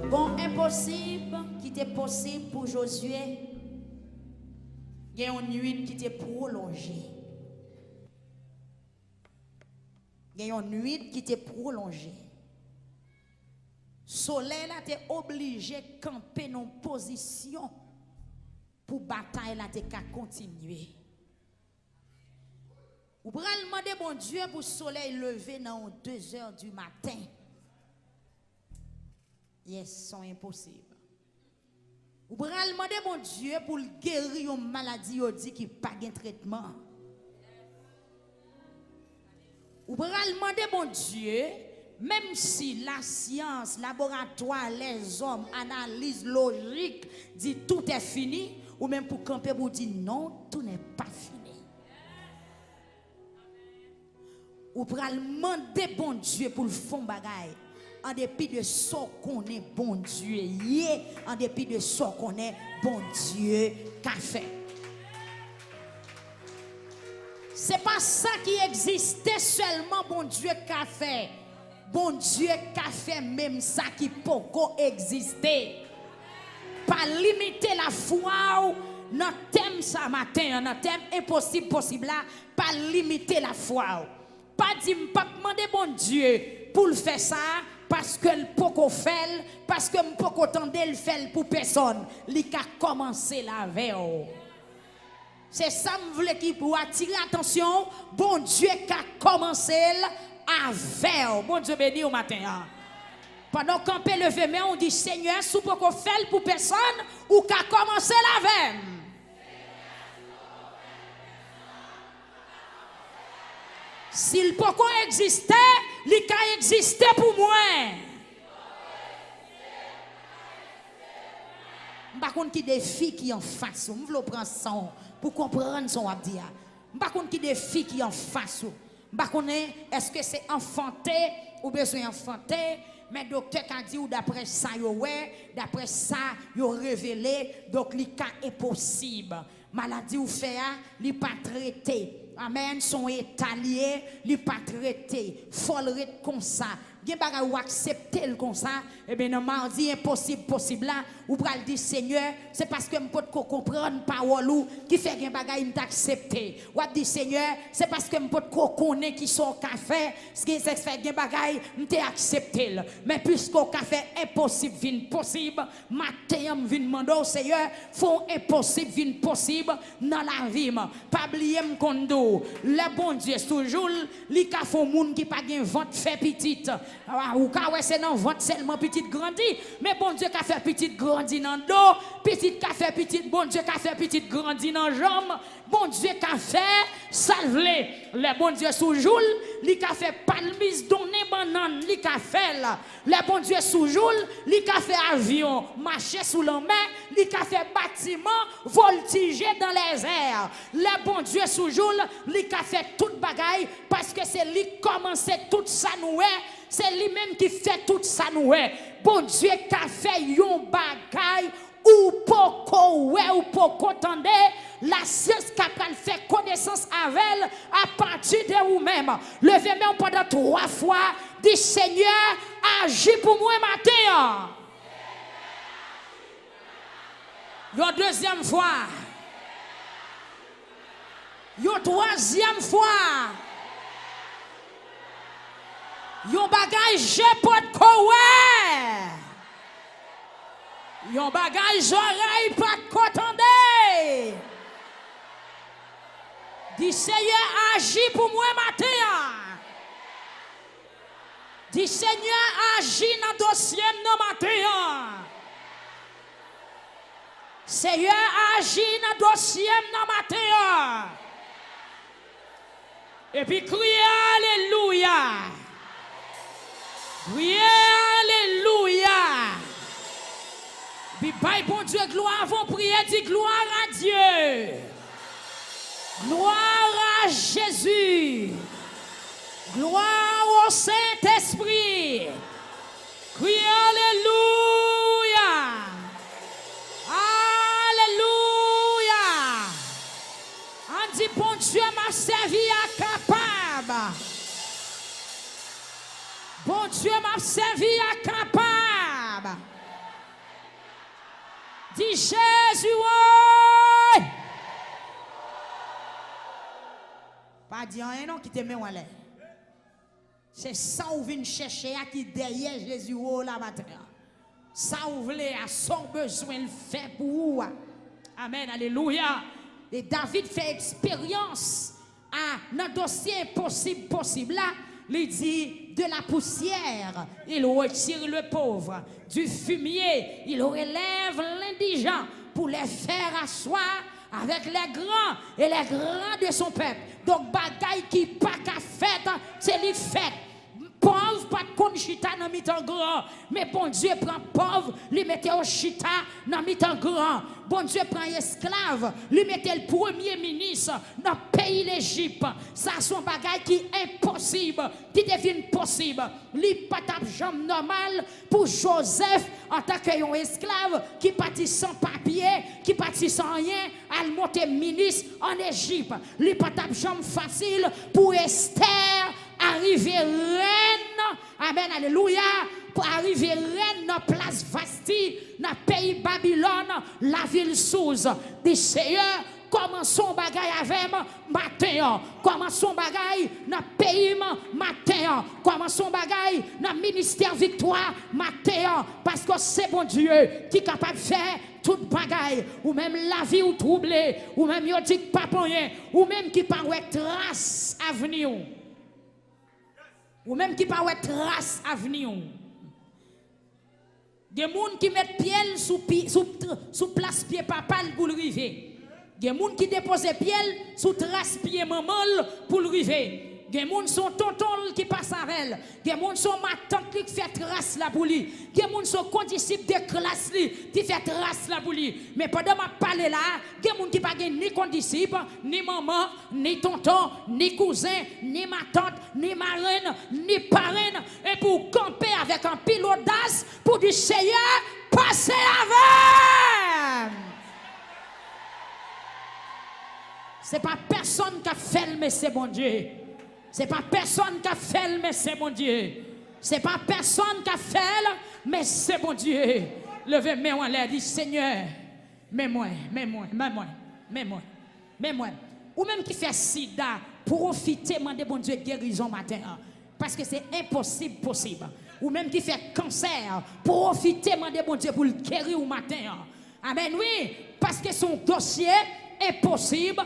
Bon, impossible qui était possible pour Josué, il y a une nuit qui était prolongée. Il y a une nuit qui était prolongée. Soleil là était obligé de camper dans une position pour bataille là te continuer. Ou pral demander bon Dieu pour soleil lever dans 2 heures du matin. Yes, sont impossibles. Ou pral demander bon Dieu pour guérir une maladie qui pas de traitement. Ou pral demander bon Dieu, même si la science, laboratoire, les hommes, analyse logique dit tout est fini, ou même pour camper pour dire non, tout n'est pas fini. Ou pral demander bon Dieu pour le fond bagaille. En dépit de ce qu'on est bon Dieu, en dépit de ce qu'on est bon Dieu qu'a fait. C'est pas ça qui existait seulement bon Dieu qu'a fait. Bon Dieu qu'a fait même ça qui peut exister. Pas limiter la foi dans thème ça matin, dans thème impossible possible là, pas limiter la foi. Pas dire pas demander bon Dieu pour le faire ça parce que le poko fait, parce que le poko tende le fait pour personne. Li ka commencer la veille. C'est ça me voulais qui pour attirer attention, bon Dieu qu'a commencé avec. Bon Dieu béni au matin. Pendant qu'on peut lever mais on dit Seigneur, sous poko fait pour personne ou qu'a commencé la veille. S'il peut exister, il peut exister pour moi. Par contre, qui défi qui en face, je veux prendre son pour comprendre son abdia. Par contre, qui défi qui en face, par contre, est-ce que c'est enfanté ou besoin enfanter? Mais le docteur a dit ou d'après ça, d'après ça, il a révélé, donc le cas est possible. Maladie ou fait, il n'est pas traité. Amen, son état lié, il pas traité, follet comme ça. Gen bagay ou accepter comme ça, et bien dans mardi impossible possible là, ou pral dire Seigneur, c'est parce que m'pot comprendre parole ou qui fait gen bagay m't'accepter. Ou dit Seigneur, c'est parce que m'pot connaît qui sont café, ce qui fait gen bagay m'te accepter. Mais puisqu'au café impossible vinn possible, matin m'vinn demander au Seigneur, font impossible vinn possible dans la vie. Pas oublier m'kondo. Le bon Dieu toujours li ka font moun qui pas gen vente fait petite. Ou ka ouais c'est non vente seulement petite grandi, mais bon Dieu ka fait petite grandi dans dos, petite ka fait petite, bon Dieu ka fait petite grandi dans jambe, bon Dieu ka fait salver. Le bon Dieu toujours li ka fait palmis donner banane, li ka fait là. Le bon Dieu toujours li ka fait avion marcher sous la mer, li ka fait bâtiment voltiger dans les airs. Le bon Dieu toujours li ka fait toute bagaille parce que c'est lui commencer tout ça nous c'est lui-même qui fait tout ça nous bon Dieu qu'a fait yon bagaille ou poko ou poko tande la science capable fait connaissance avec elle à partir de vous-même. Levez-moi pendant 3 fois, dit Seigneur, agis pour moi matin. Une deuxième fois. Une troisième fois. Yon bagay je pot kowe. Yon bagay j'oreille pas kotande. Dis Seigneur agis pour moi matin. Dis Seigneur agis dans dossier non matin. Seigneur agis dans dossier non matin. Et puis criez alléluia. Oui, alléluia. Puis, bon Dieu, gloire, avant prier, dit gloire à Dieu. Gloire à Jésus. Gloire au Saint-Esprit. Oui, alléluia. Alléluia. On dit, bon Dieu m'a servi à capable. Bon Dieu m'a servi à capable. Dis Jésus, ouais. Pas dire rien non qui te met en l'air. C'est ça où vient chercher à qui derrière Jésus oh la matin. Ça où voulez à son besoin le fait pour vous. Amen, alléluia. Et David fait expérience à notre dossier possible là. Il dit de la poussière, il retire le pauvre. Du fumier, il relève l'indigent pour les faire asseoir avec les grands et les grands de son peuple. Donc, bagaille qui pas qu'à faire, c'est lui fait. Pauvre, pas de kon chita dans mi-temps grand. Mais bon Dieu prend pauvre, lui mette au chita dans mi-temps grand. Bon Dieu prend esclave, lui mette le premier ministre dans le pays l'Égypte. Ça son bagage qui est impossible, qui devient possible. Lui pas de jambe normale pour Joseph en tant qu'un esclave qui partit sans papier, qui partit sans rien, à monter ministre en Égypte. Lui pas de jambe facile pour Esther arriver reine, amen, alléluia, pour arriver reine dans place Vasti, dans le pays Babylone, la ville Souse. Des Seigneur, commençons bagaille avec matin, commençons bagaille dans le pays matin, commençons bagaille dans le ministère Victoire matin, parce que c'est bon Dieu qui est capable de faire toute bagaille, ou même la vie ou troublée, ou même yon dit pas pour rien, ou même qui pas ouais trace à venir. Ou même qui pas ouais trace à venir. Des gens qui mettent pied sous place pied papa pour le river. Des gens qui déposent pied sous trace pied maman pour le river. Des gens sont tonton qui passe avec elle. Des gens sont ma tante qui fait trace la pour lui. Des gens sont condisciples de classe qui fait trace la pour lui. Mais pendant ma parler là, des gens qui pas ni condisciple, ni maman, ni tonton, ni cousin, ni ma tante, ni marraine, ni parraine, et pour camper avec un pile audace pour dire Seigneur, passez avec. C'est pas personne qui a fait mais c'est bon Dieu. C'est pas personne qui a fait mais c'est bon Dieu. C'est pas personne qui a fait mais c'est bon Dieu. Levez mes mains en l'air, dit Seigneur, mets-moi. Ou même qui fait sida, profitez, demandez bon Dieu guérison matin. Parce que c'est impossible possible. Ou même qui fait cancer, profitez, demandez bon Dieu pour le guérir au matin. Amen, oui, parce que son dossier est possible.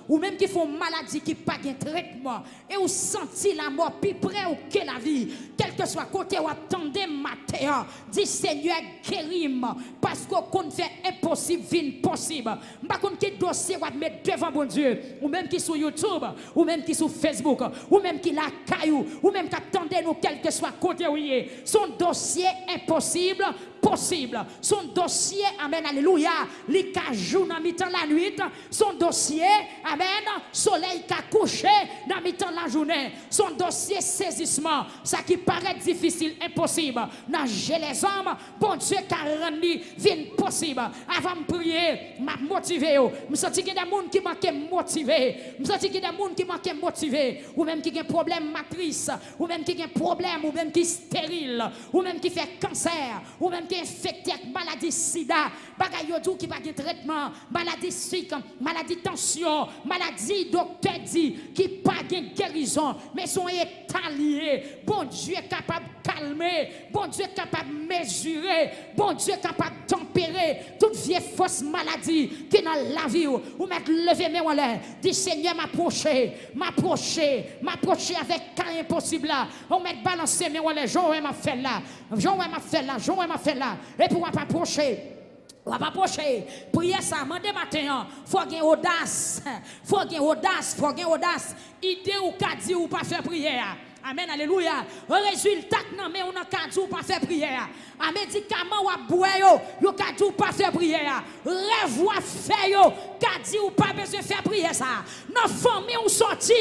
Ou même qui font maladie qui pas de traitement et ou senti la mort plus près ou que la vie, quel que soit côté ou attendez matin, dit Seigneur guéris-moi parce qu'on fait impossible vin possible. M'pa kon qui dossier ou mettre devant bon Dieu, ou même qui sur YouTube, ou même qui sur Facebook, ou même qui la caillou, ou même qui attendez nous quel que soit côté où il est. Son dossier impossible possible. Son dossier, amen, alléluia, li ka jour dans mi-temps la nuit, son dossier, amen, soleil ka couché dans mi-temps la journée. Son dossier saisissement, ça qui paraît difficile, impossible. Dans les hommes, bon Dieu ka rendu vin possible. Avant de prier, m'a motivé. Je sens qu'il y a des gens qui manquent motivés. Je sens qu'il y a des gens qui manquent motivés. Ou même qui ont un problème matrice, ou même qui ont un problème, ou même qui stérile, ou même qui fait cancer, ou même qui est infecté avec maladie sida, bagay yo qui pas de traitement, maladie sucre, maladie tension, maladie docteur dit qui pas de guérison, mais sont étalés. Bon Dieu est capable de calmer, bon Dieu est capable de mesurer, bon Dieu est capable de tempérer toute vieille fausse maladie qui est dans la vie ou mettre lever mes en l'air. Dis Seigneur m'approcher avec cas impossible là. On met balancer mes en l'air, Jean m'a fait là. Et pour pas approcher. On va pas approcher. Prière ça, mandez matin. Faut gagner audace. Idée ou qu'a dit ou pas faire prière. Amen, alléluia. Résultat, non, mais on a qu'à dire ou pas faire prière. Un médicament ou à boire, yo qu'a dit ou pas faire prière. Rêve ou à faire, qu'a dit ou pas besoin de faire prière ça. Dans famille ou sorti,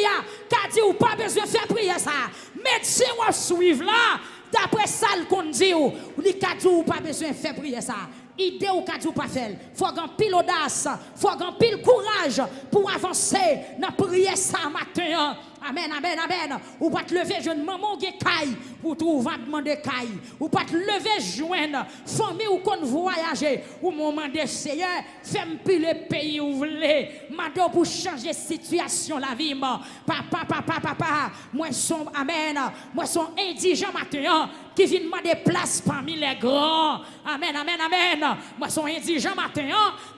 qu'a dit ou pas besoin de faire prière ça. Médecin ou suivre là. D'après ça, qu'on dit, ou li kadou ou pas besoin de faire prier ça. Idée ou kadou pas faire. Faut un pile audace, faut un pile courage pour avancer dans prier ça matin. Amen, amen, amen. Ou pas te lever, jeune maman qui caille pour trouver demander caille. Ou pas te lever, joindre famille ou qu'on voyager. Ou moment de Seigneur, fais-moi plus le pays où vous voulez. Madame pour changer situation la vie. Papa, moi son, amen. Moi son indigent matin qui vient demander place parmi les grands. Amen, amen, amen. Moi son indigent matin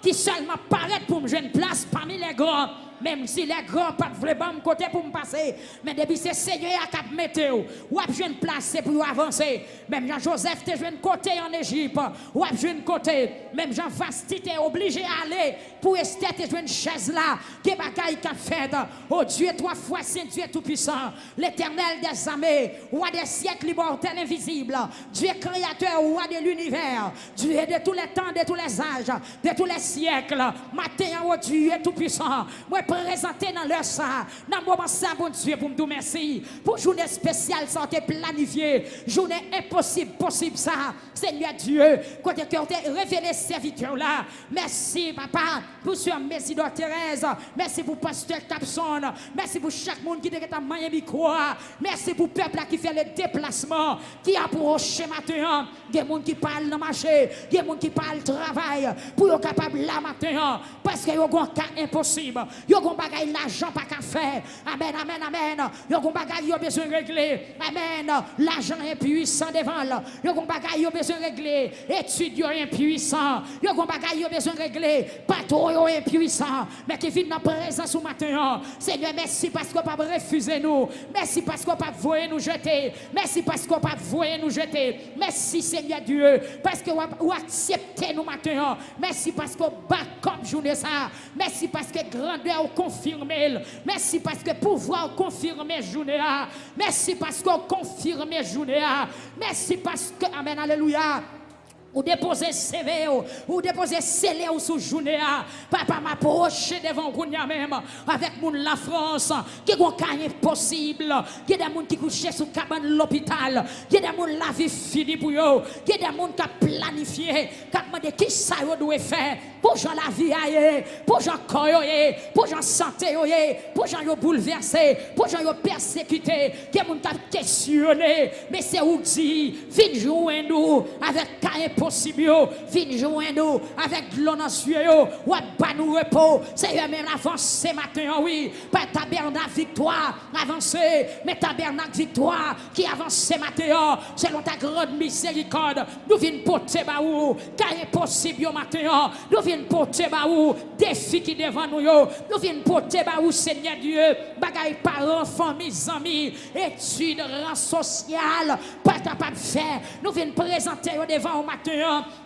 qui seulement paraît pour me jouer une place parmi les grands. Même si les grands pas de bon côté pour me passer, mais depuis c'est Seigneur qui a mis ou a besoin de place pour avancer. Même Jean-Joseph te joué côté en Égypte, ou a besoin de côté. Même Jean Vasti t'es obligé à aller pour rester te jouer une chaise là, qui bagaille qu'a fait. Oh Dieu, 3 fois Saint Dieu tout-puissant, l'Éternel des armées, roi des siècles immortels invisibles, Dieu créateur, roi de l'univers, Dieu de tous les temps, de tous les âges, de tous les siècles. Matin, oh Dieu tout-puissant, moi présenter dans leur ça, dans le moment ça, bon Dieu, pour me dire merci, pour journée spéciale, ça a été planifié, journée impossible, possible ça, Seigneur Dieu, quand tu as révélé serviteur là, merci papa, pour sur Messidor Thérèse, merci pour pasteur Capson, merci pour chaque monde qui est à Miami quoi, merci pour le peuple qui fait le déplacement, qui approche matin, il y a des gens qui parlent dans le marché, il y a des gens qui parlent travail, pour être capable là matin, parce qu'il y a un cas impossible, yon bagay l'argent pas qu'à faire. Amen, amen, amen. Yon bagay yon besoin régler. Amen. L'argent est puissant devant. Yon bagay yon besoin régler. Étudiant impuissant. Yon bagay yon besoin régler. Patron est impuissant. Mais qui vient dans présence au matin. Seigneur, merci parce qu'on pas refuser nous. Merci parce qu'on pas voyer nous jeter. Merci parce qu'on pas voyer nous jeter. Merci Seigneur Dieu parce que vous acceptez nous matin. Merci parce qu'on bat comme journée ça. Merci parce que grandeur confirmer. Merci parce que pouvoir confirmer journée. Merci parce qu'on confirme journée. Merci parce que, amen, alléluia. Ou déposer CV, ou déposer scellé ou sous journée. Papa m'approche devant vous même avec mon la France qui est un possible. Il y a des gens qui couchent sous cabane l'hôpital. Il y a des gens la vie finie pour eux. Il y a des gens qui ont planifié, qui ont demandé qui ça doit faire pour gens la vie aille, pour gens corps, pour gens santé, pour gens bouleversés, pour gens persécutés. Il y a des gens qui ont questionné, mais c'est où dit, viens jouer nous avec Caïn possible, viens joindre avec de l'eau dans les yeux, ou à nous repos. C'est même avancé ce matin, oui. Pas tabernacle victoire, avancé, mais tabernacle victoire qui avance ce matin, selon ta grande miséricorde. Nous venons porter baou, car impossible au matin. Nous venons porter baou, défi qui devant nous. Nous venons porter baou, Seigneur Dieu, bagaille parents, famille, amis, études, rang social, pas capable de faire. Nous venons présenter devant au matin.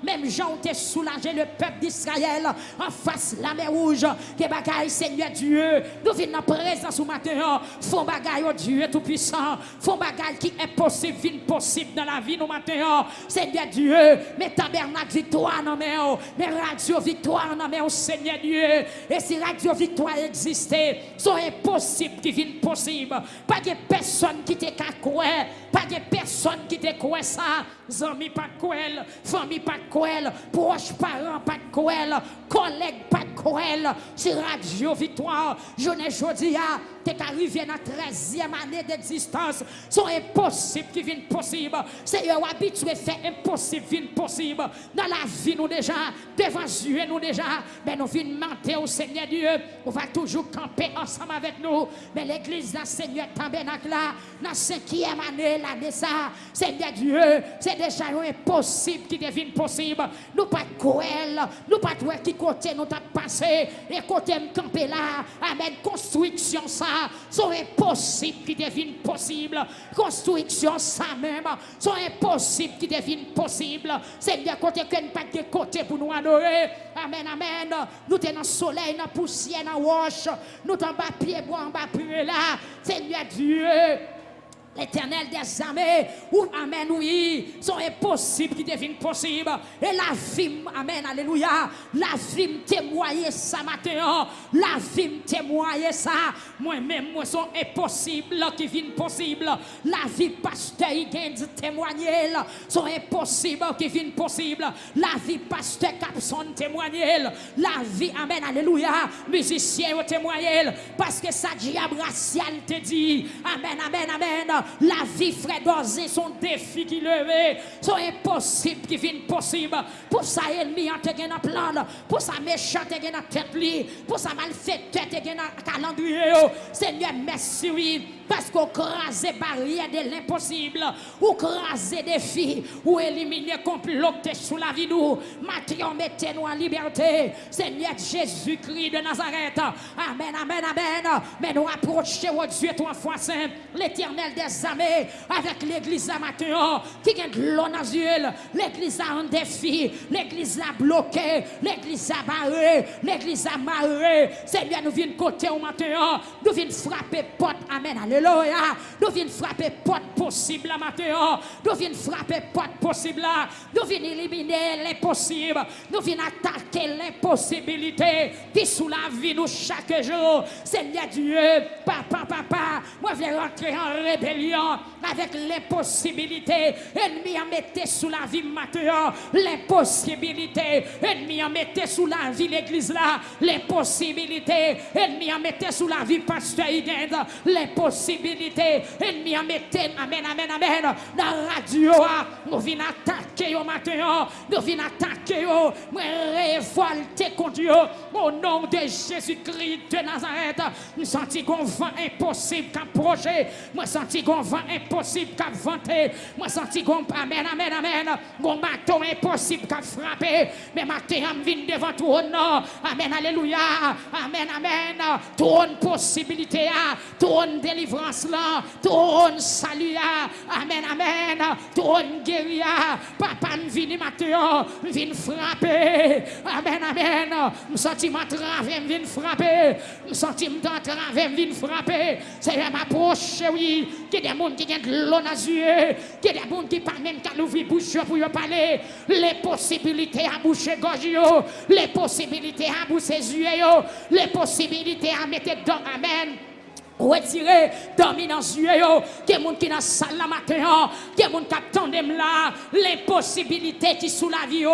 Même Jean ont soulagé le peuple d'Israël en face la mer rouge. Que bagaille, Seigneur Dieu, nous venons en présence au matin. Font bagaille, oh Dieu tout-puissant. Font bagaille qui est possible, vine possible dans la vie, nous matin. Seigneur Dieu, mais tabernacle victoire, non mais mais radio victoire, non mais oh Seigneur Dieu. Et si radio victoire existait, c'est impossible qui vienne possible. Pas de personne qui te croit, pas de personne qui te croit ça. Amis pas de quoi, famille pas de quoi, proches parents pas de quoi, collègues pas de quoi. C'est radio victoire. Je ne jodi à t'es arrivé dans la 13e année d'existence. C'est impossible qui vienne possible. C'est habitué à faire impossible vienne possible. Dans la vie nous déjà, devant Dieu nous déjà, mais nous venons mentir au Seigneur Dieu. On va toujours camper ensemble avec nous. Mais l'église la Seigneur tabernacle là, dans la 5e année là de ça, Seigneur Dieu, c'est déjà impossible qui devienne possible. Nous pas de coel, nous pas de qui côté nous t'a passé et côté me camper là. Amen. Construction ça, c'est impossible qui devienne possible. Construction ça même, c'est impossible qui devienne possible. Seigneur, côté que nous pas de côté pour nous adorer. Amen, amen. Nous sommes dans le soleil, dans la poussière, dans la roche. Nous sommes en bas pied, bois en bas pied là. Seigneur Dieu. L'Éternel des armées, ou amen, oui, sont impossibles qui deviennent possibles. Et la vie, amen, alléluia, la vie me témoigne ça matin, la vie me témoigne ça. Moi-même, moi, sont impossibles qui viennent possibles. La vie, pasteur, il gagne témoigner, sont impossibles qui viennent possibles. La vie, pasteur, Capson témoigner. La vie, amen, alléluia, musicien témoigner. Parce que ça, diable racial te dit, amen, amen, amen. La vie, frère d'Ozé, son défi qui levé, sont impossibles qui viennent possible. Pour ça, ennemi, en te gagne un plan, pour ça, méchant, te gagne un tête, pour ça, malfaiteur, te gagne un calendrier. Seigneur, merci, oui. Parce qu'on crase barrière de l'impossible, ou crase défis, ou éliminer complot sous la vie nous. Maintenant, mettez-nous en liberté. Seigneur Jésus-Christ de Nazareth. Amen, amen, amen. Mais nous approchons au Dieu, toi, foi saint, l'Éternel des armées, avec l'église à matin, qui gagne de l'eau dans les yeux. L'église a un défi, l'église a bloqué, l'église a barré, l'église a marré. Seigneur, nous venons côté au matin, nous venons frapper porte. Amen, alléluia. Nous venons frapper porte possible à matin. Nous venons frapper porte possible. Nous venons éliminer l'impossible. Nous venons attaquer l'impossibilité qui sous la vie nous chaque jour. Seigneur Dieu, papa, moi je vais rentrer en rébellion avec l'impossibilité. Ennemi en mettez sous la vie matin. L'impossibilité. Ennemi en mettez sous la vie l'église là. L'impossibilité. Ennemi en mettez sous la vie pasteur Higuinde. L'impossibilité. Ennemi en mettez. Amen, amen, amen. Dans la radio, nous venons attaquer au matin. Nous venons attaquer. Moi révolter contre Dieu. Au nom de Jésus-Christ de Nazareth. Nous sentons qu'on vent impossible qu'approcher. Moi senti qu'on vent impossible qu'à vanter. Moi senti qu'on amen, amen, amen. Qu'on bâton impossible qu'à frapper. Mais matin, je viens devant tout non. Amen, alléluia. Amen, amen. Toute possibilité, toute délivrance là, toute salut. Amen, amen. Toute guérilla. Papa, je viens matin, je viens frapper. Amen, amen. Je senti ma travers, je viens frapper. Je senti ma travers, je viens frapper. C'est m'approche, oui. Qu'il y a des gens qui ont de l'eau dans les yeux. Qu'il y a des gens qui parlent même qu'à l'ouvrir bouche pour parler. Les possibilités à boucher gorge, les possibilités à boucher yeux, les possibilités à mettre dans amen. Retirer dominance yeux, que moun qui dans salle la matin, que moun qui attendent là, les possibilités qui sous la vie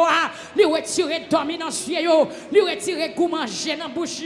lui retirer dominance yeux, lui retirer goût manger dans bouche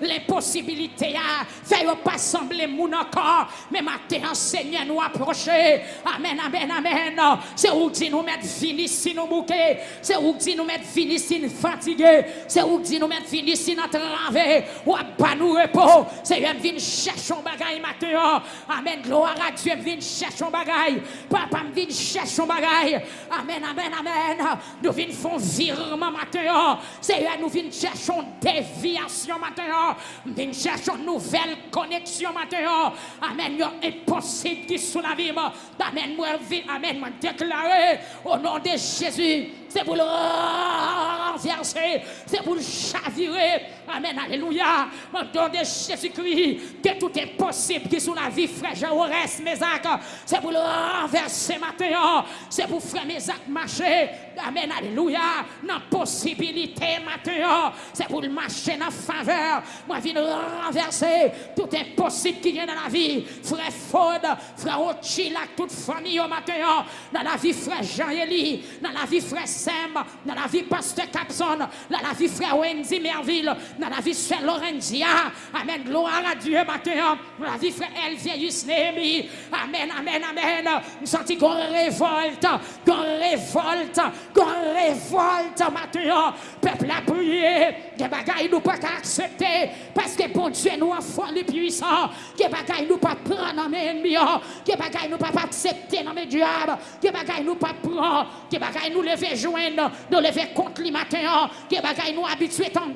les possibilités faire pas sembler moun encore, mais matin Seigneur nous approcher. Amen, amen, amen. C'est où dit nous mettre fini si nous bouquer, c'est où dit nous mettre fini si nous fatiguer, c'est où dit nous mettre fini si nous travailler, ou pas nous repos, c'est vient chercher bagay matin. Amen. Gloire à Dieu. Viens chercher un bagay. Papa viens chercher un bagay. Amen, amen, amen. Nous venons faire virement matin. Seigneur, nous venons chercher une déviation matin. Nous venons chercher une nouvelle connexion matin. Amen. Il y a impossible qui sous la vie. Amen. Moi, amen. Moi, déclarer au nom de Jésus. C'est pour le renverser. C'est pour le chavirer. Amen. Alléluia. Au nom de Jésus-Christ. Que tout est possible qui sous la vie, frère Jean-Orès, Mézac. C'est pour le renverser matin. C'est pour frère Mézac marcher. Amen. Alléluia. Dans possibilité matin. C'est pour le marcher dans faveur. Moi, je viens renverser. Tout est possible qui vient dans la vie. Frère Faude, frère Ochilak, toute famille au matin. Dans la vie, frère Jean-Élie. Dans la vie, frère Sem. Dans la vie, pasteur Capson. Dans la vie, frère Wendy Merville. Dans la vie, frère Lorenzia. Amen. Gloire à Dieu matin. Dans la vie, frère Elvius Némi. Amen, amen, amen. Nous sentons qu'on révolte. Qu'on révolte. Qu'on révolte matin. Peuple a prié. Des bagailles nous pas accepter. Parce que bon Dieu nous enfants les puissants. Des bagailles nous pas prendre dans mes ennemis. Des bagailles nous pas accepter dans mes diables. Des bagailles nous pas prendre. Des bagailles nous lever joindre. Nous lever contre les matins. Des bagailles nous habituer tendre.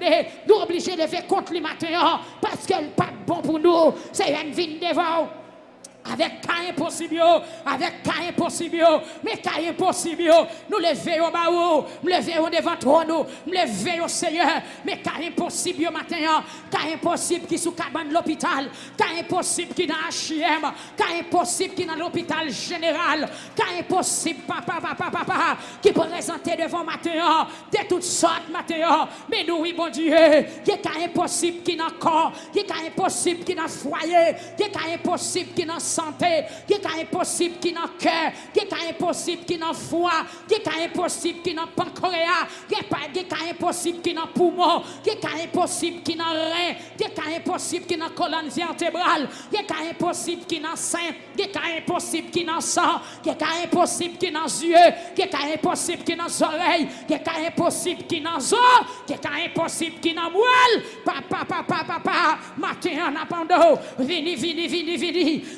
Nous obligés de lever contre les matins. Parce qu'elle n'est pas bon pour nous. C'est une vie devant. avec cas impossible, avec cas impossible, mais cas impossible, nous levons bas nous levons devant toi, nous levons au Seigneur, mais cas impossible matin, cas impossible qui sous cabane de l'hôpital, cas impossible qui dans HM, cas impossible qui dans l'hôpital général, cas impossible papa, qui présenté devant matin, de toutes sortes matin, mais nous oui bon Dieu, qui est cas impossible qui dans corps, qui est cas impossible qui dans foyer, qui est cas impossible qui dans santé, qui est cas impossible qui dans cœur, qui est cas impossible qui dans foie, qui est cas impossible qui dans pancréas, qui est cas impossible qui dans poumon, qui est cas impossible qui dans rein, qui est cas impossible qui dans colonne vertébrale, qui est cas impossible qui dans sein, qui est cas impossible qui dans sang, qui est cas impossible qui dans yeux, qui est cas impossible qui dans oreilles, qui est cas impossible qui dans os, qui est cas impossible qui dans moelle, papa, matin en appendant, vini,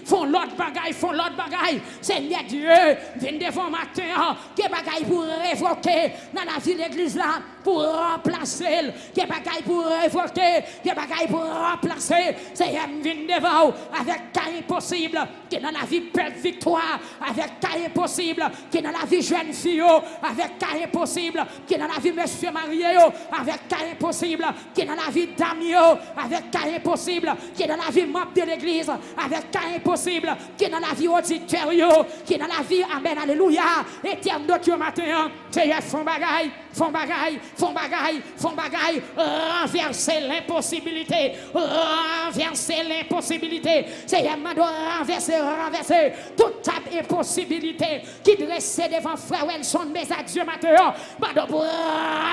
font l'autre bagaille, Seigneur Dieu, viens devant matin, qui bagaille pour révoquer dans la vie de l'église là, pour remplacer, qui bagaille pour révoquer, qui bagaille pour remplacer, Seigneur, viens devant avec cas impossible, qui dans la vie perd victoire, avec cas impossible, qui dans la vie jeune fille, avec cas impossible, qui dans la vie monsieur marié, avec cas impossible, qui dans la vie d'ami, avec cas impossible, qui dans la vie membre de l'église, avec cas impossible, qui dans la vie auditeur, qui dans la vie, amen, alléluia, éternel Dieu matin, Seigneur, font bagaille, renverser l'impossibilité, Seigneur, renverser toute ta impossibilité qui dressait devant frère Wilson, mais à Dieu matin, pour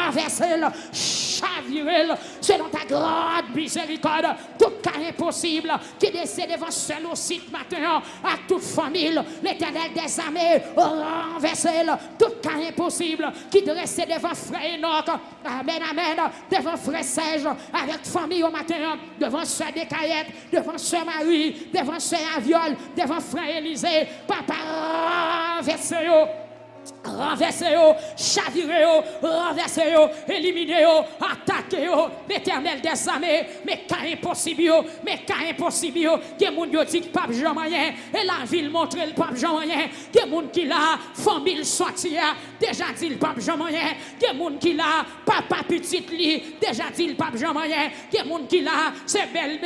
renverser, chavirer, selon ta grande miséricorde, tout cas impossible qui décède devant seul au site matin, à toute famille, l'éternel des armées, renverser, tout cas impossible qui dressait devant frère Enoch, amen, devant frère Serge, avec famille au matin, devant sœur Descaillettes, devant sœur Marie, devant sœur Aviole, devant frère Élisée, papa, renversez-vous, chavirez-vous, renversez-vous, éliminez-vous, attaquez-vous, l'éternel des armées, mais cas impossible, que moun yo dit pape Jean moyen, et la ville montre le pape Jean moyen, que moun qui là, famille sorti, déjà dit le pape Jean moyen, que moun qui là, papa petite li, déjà dit le pape Jean moyen, que moun qui là, c'est belle,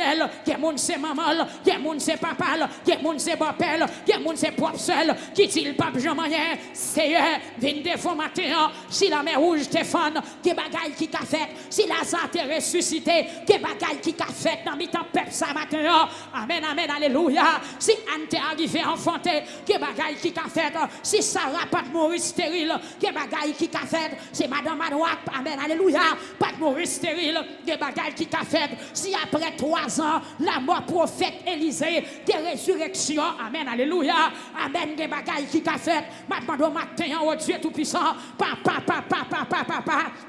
que moun c'est maman, que moun c'est papa, que moun c'est papel, que moun c'est propre seul, qui dit le pape Jean moyen, c'est viens devant matin, si la mer rouge te fond, que bagaille qui qu'a fait, si Lazare te ressuscité, que bagaille qui qu'a fait dans mi-temps peuple ça matin, amen, alléluia, si Anne t'est arrivé enfanté, que bagaille qui qu'a fait, si Sarah pas de mourir stérile, que bagaille qui qu'a fait, si madame Manouak, amen, alléluia, pas de mourir stérile, que bagaille qui qu'a fait, si après 3 ans, la mort prophète Élisée, que résurrection, amen, alléluia, amen, que bagaille qui qu'a fait, maintenant matin, oh Dieu tout-puissant, papa,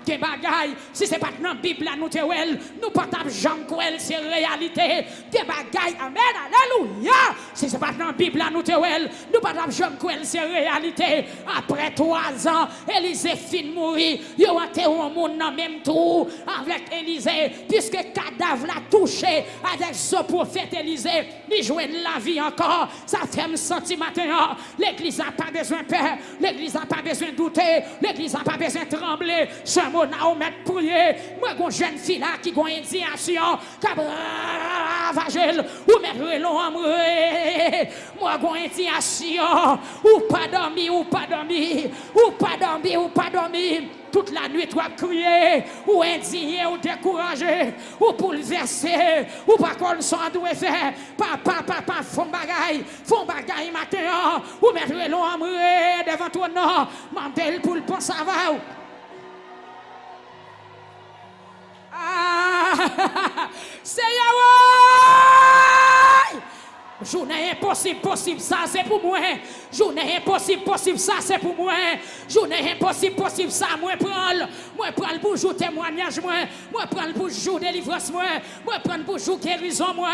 que bagaille, si c'est pas dans la Bible, nous te well, nous pas Jean Coel, c'est réalité, que bagaille, amen, alléluia, si c'est pas dans la Bible, nous te well, nous pas Jean Coel, c'est réalité, après 3 ans, Élisée fin mourir, il y a un monde dans même tour avec Élisée, puisque cadavre l'a touché avec ce prophète Élisée, il jouait de la vie encore, ça fait me sentir matin, l'église n'a pas besoin de peur, l'église n'a pas besoin de douter, l'église n'a pas besoin de trembler, ce mot n'a pas mettre prier, moi une jeune fille là qui a une indignation, qui a ravagé, ou mettre l'eau en moi une indignation, ou pas dormir, toute la nuit, tu as crié, ou indigné, ou découragé, ou bouleversé, ou pas qu'on s'en doit faire. Papa, font bagaille matin, ou mettre l'eau devant toi, non, mandel pour le pont, ça va. C'est Yahweh! Journée impossible, ça c'est pour moi. Journée impossible, ça c'est pour moi. Journée impossible, ça moi prends pour jouer témoignage moi prends pour jouer délivrance moi prends pour jouer guérison moi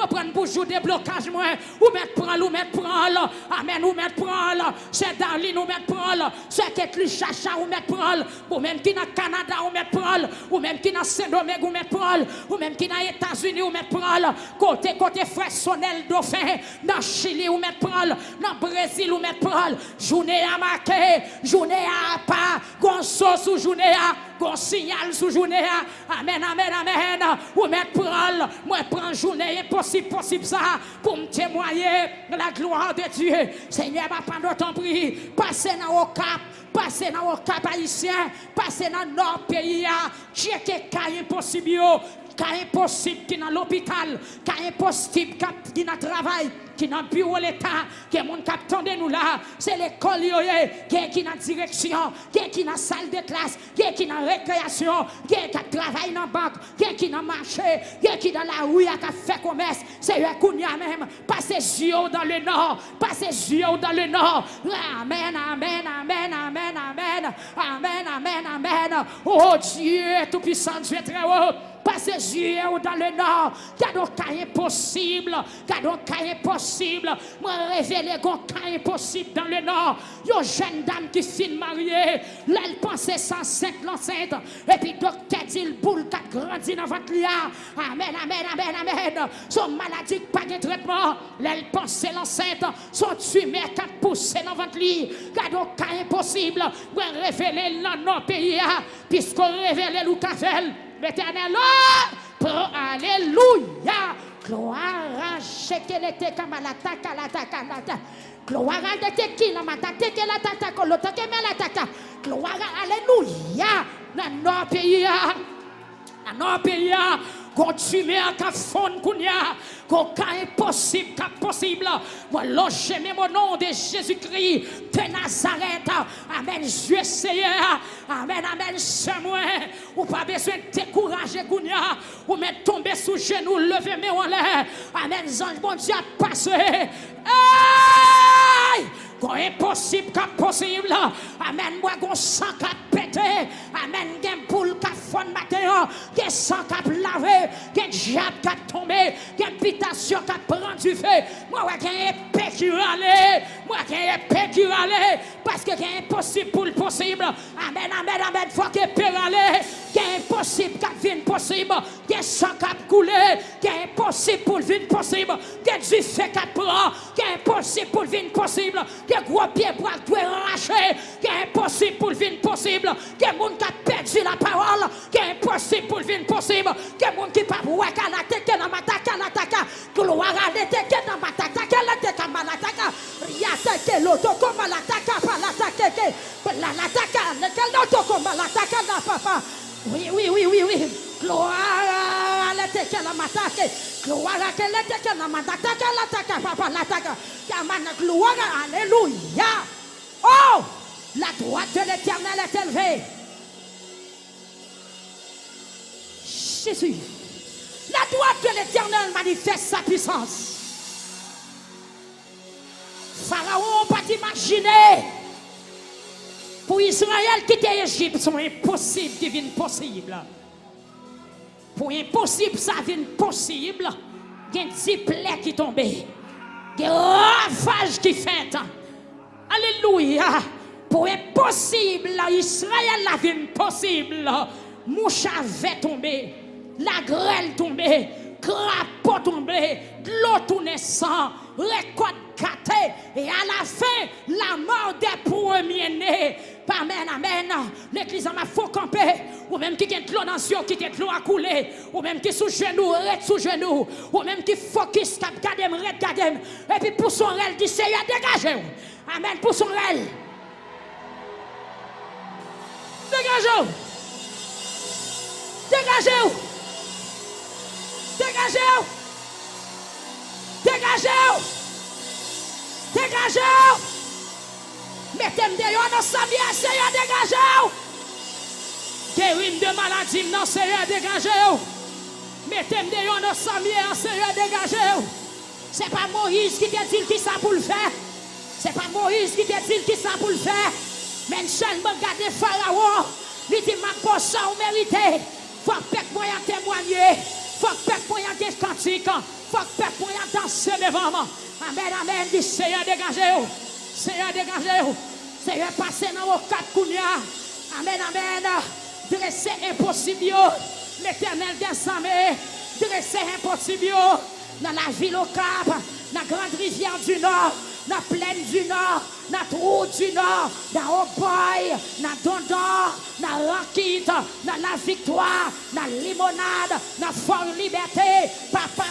prends pour jouer déblocage moi ou mettre prendre amen ou mettre prendre c'est Darlene ou mettre prendre c'est Ketli Chacha ou mettre prendre ou même qui dans Canada ou mettre prendre ou même qui dans Saint-Domingue ou mettre prendre ou même qui dans États-Unis ou mettre prendre côté frère Sonel Dauphin Argentin, dans Chili ou mettre prendre, dans Brésil ou mettre prendre. Journée à marquer, journée à pas, gon sauce ou journée à, gon signal sous journée à. Amen, amen, amen. Ou mettre prendre, moi prends journée impossible, possible ça, pour me témoigner la gloire de Dieu. Seigneur, pendant ton prix, passez dans le cap. Passez dans le cap haïtien, passez dans notre pays, checker cas impossible, cas impossible qui dans l'hôpital, cas impossible qui dans le travail, qui dans le bureau de l'État, qui est mon cap tendez nous là, c'est l'école qui dans la direction, qui dans la salle de classe, qui dans la récréation, qui travaille dans la banque, qui dans le marché, qui dans la rue, qui fait commerce, c'est eux qui même, passez yeux dans le nord, passez yeux dans le nord, amen, amen, amen, amen. Amen, amen, amen, amen. Oh Dieu, tout-puissant, Dieu très haut. Passez yeux dans le nord. Cadeau cas impossible. Cadeau cas impossible. Moi, révéler un cas impossible dans le nord. Une jeune dame qui s'est mariée. Là, elle pensait 105 l'enceinte. Et puis, docteur dit le boule qui a grandi dans votre lit. Amen, amen, amen, amen. Son maladie pas de traitement. Là, elle pensait l'enceinte. Son tumeur qui a poussé dans votre lit. Cadeau cas impossible. Moi, révéler dans nos pays. Puisqu'on révèle le café. L'éternel, alléluia, gloire à Shekelete Kamalata Kalata, gloire à Tekila Matata Kelatata Kolota Kemelataka, gloire à alléluia, dans nos pays, continuez à fondre qu'au cas impossible, cas possible. Voilà, j'aime mon nom de Jésus-Christ de Nazareth. Amen, Dieu Seigneur. Amen, amen, Samuel. Ou pas besoin de décourager, Gounia. Ou mettre tomber sous genoux, lever mes en l'air. Amen, ange, bon Dieu, passé. Hey! Quand impossible, qu'à possible. Amen, moi, gon sang qu'à péter. Amen, gen poule qu'à fond matin. Gen sang qu'à laver. Gen diable qu'à tomber. Gen pitation qu'à prendre du feu. Moi, gen épée qui râle. Moi, gen épée qui râle. Parce que gen impossible pour le possible. Amen, amen, amen. Faut que épée râle. Gen impossible qu'à vine possible. Gen sang qu'à couler. Gen impossible pour le vine possible. Gen du feu qu'à prendre. Gen impossible pour le vine possible. Des gros pieds pour tout arracher, qui est impossible pour le vin possible, qui est monde qui a perdu la parole, qui est impossible pour le vin possible, qui est monde qui pas pour la tête qui dans ma taka, gloire à l'été qui dans ma taka, la tête à ma taka, riate l'auto comme la taka, pas la taka, la taka, l'auto comme la taka, la papa. Oui. Gloire à l'été qui dans ma taka. Gloire à l'été qui dans ma taka, la taka, papa, la taka. Gloire, alléluia. Oh, la droite de l'Éternel est élevée. Jésus, la droite de l'Éternel manifeste sa puissance. Pharaon pas imaginer pour Israël quitter l'Égypte, sont impossible qui viennent possible. Pour impossible, ça vient possible. Il y a 10 plaies qui tombent. Des ravages qui fait. Alléluia. Pour impossible, Israël la vie possible. Mouche avait tombé, la grêle tombée, crapaud tombé, de l'eau tournée sang, récolte gâtée, et à la fin, la mort des premiers-nés. Amen, amen. L'église m'a faut camper. Ou même qui a de l'eau dans les yeux, qui a de l'eau à couler. Ou même qui sous genoux, red sous genoux. Ou même qui focus, cap gadem, red gadem. Et puis pour son rel, dit Seigneur, dégagez. Amen, pour son rel. Dégagez. Dégagez. Dégagez. Dégagez. Dégagez. Mettez-moi dehors dans sa vie, Seigneur, dégagez-vous. Guérine de maladie, non, Seigneur, dégagez-vous. Mettez-moi dehors dans sa vie, Seigneur, dégagez-vous. Ce n'est pas Moïse qui t'a dit qui ça pour le faire. Ce n'est pas Moïse qui t'a dit qui ça pour le faire. Mais une seule regarde Pharaon. Il dit, ma poche, on mérite. Faut que moi témoigner. Faut que moi des cantiques. Faut que moi danser devant moi. Amen, amen, dit Seigneur, dégagez-vous. Seigneur, dégagez-vous. Seigneur, passez dans vos quatre kounia. Amen, amen. Dressez impossible. L'Éternel descend. Dressez impossible. Dans la ville au Cap, dans la grande rivière du Nord, dans la plaine du Nord, dans la trou du Nord, dans Oboy, dans Dondor, dans Rakit, dans la Victoire, dans la Limonade, dans Fort Liberté. Papa,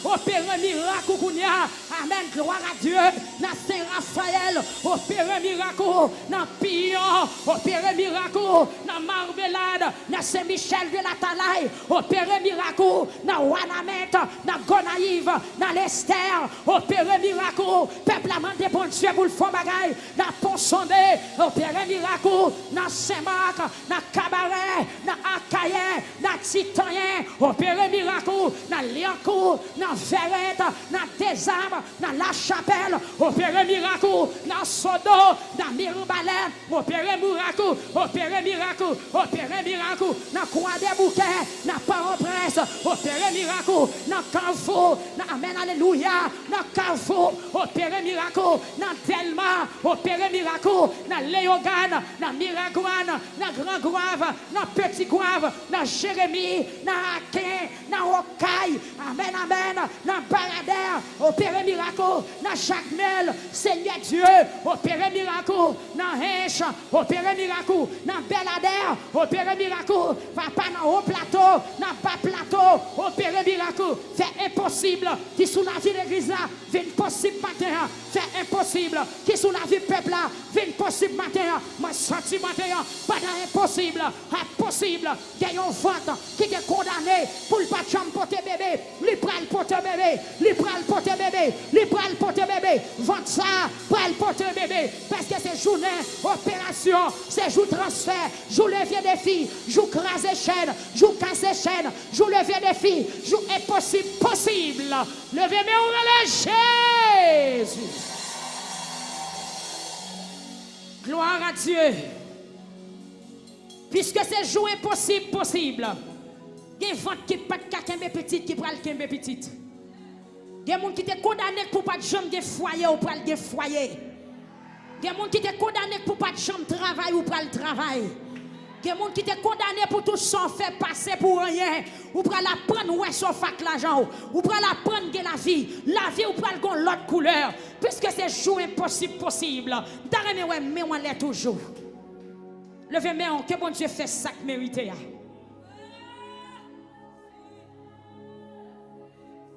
opérer miracle, Kounia. Amen, gloire à Dieu. Dans Saint-Raphaël, opérer miracle. Dans Pillon, opérer miracle. Dans Marmelade, dans Saint-Michel de la Talaï, opérer miracle. Dans Wanamet, dans Gonaïve, dans l'Esther, opérer miracle. Peuple amant des bons dieux pour le fond bagaille. Dans Pont-Sondé, opérer miracle. Dans Saint-Marc, dans Cabaret, dans Akaye, dans Titanien, opérer miracle. Dans Liancourt, dans Verrette, dans Désarmes, dans La Chapelle, opérer miracle. Dans Sodo, dans Mirbalais, opérer miracle. Opérer miracle. Opérer miracle. Dans Croix des Bouquets, dans Port-au-Prince, opérer miracle. Dans Carrefour, dans Amen, Alléluia, dans Carrefour, opérer miracle. Dans Delma, opérer miracle. Dans Léogane, dans Miragouane, dans Grand Gouave, dans Petit Gouave, dans Jérémie, dans Akin, dans Okaï, Amen, Amen, dans Baradère, opérer miracle. Dans Jacmel, Seigneur Dieu, opérer miracle. Dans Hinch, opérer miracle. Dans Belader, opérer miracle. Papa, dans haut plateau, dans bas plateau, opérer miracle. C'est impossible qui sous la vie de l'église là, vient possible matin. C'est impossible qui sous la vie du peuple là, vient possible matin. Moi, senti matin, pas d'impossible, impossible. Il y a un vote qui est condamné pour le pas de porter bébé. Lui prend le porter bébé, lui prend le porter bébé, lui prend le porter bébé. Vente ça, prend le porter bébé. Parce que c'est journée, opération, c'est jour transfert, jour levier des filles, jour craser chaîne, jour casser chaîne, jour levier des filles, jour impossible, possible. Levez mes oreilles, Jésus. Gloire à Dieu. Puisque c'est jour impossible, possible. Il y a des ventes qui ne pas de petite, qui prend le petite. Il y a des gens qui sont condamnés pour pas de jambe de foyer ou pas de foyer. Il y a des gens qui sont condamnés pour pas de jambe de travail ou pas le travail. Il y a des gens qui sont condamnés pour tout son fait passer pour rien. Ou pour la prendre ouais son fac l'argent. Ou pour la prendre la vie. La vie ou pour l'autre couleur. Puisque c'est jour impossible possible. D'arrêter ouais mais on l'est toujours. Levez-moi que bon Dieu fait ça que mérité.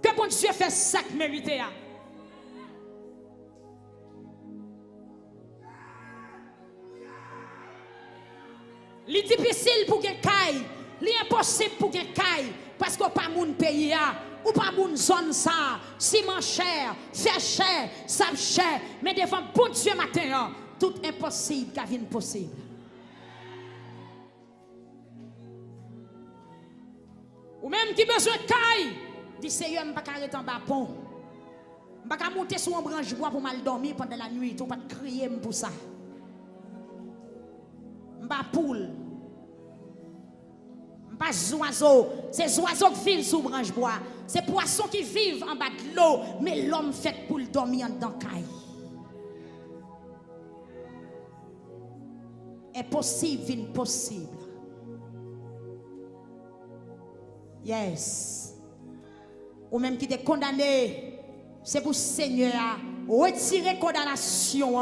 Que bon Dieu fait ça que mérité. C'est difficile pour gagner caille, c'est impossible pour gagner caille parce que pas moun pays ou pas moun zone ça, ciment cher, fer cher, sable cher, mais devant bon Dieu matin, tout impossible qui vient possible. Ou même qui besoin de caille, dit Seigneur, je ne peux pas arrêter en bas pont. Je ne peux pas monter sur un branche bois pour mal dormir pendant la nuit, tu ne peux pas crier pour ça. Pas poule, pas oiseau, c'est oiseaux qui vivent sous branche bois, c'est poissons qui vivent en bas de l'eau, mais l'homme fait pour dormir dans le caille. Impossible, impossible. Yes. Ou même qui est condamné, c'est pour Seigneur retirer condamnation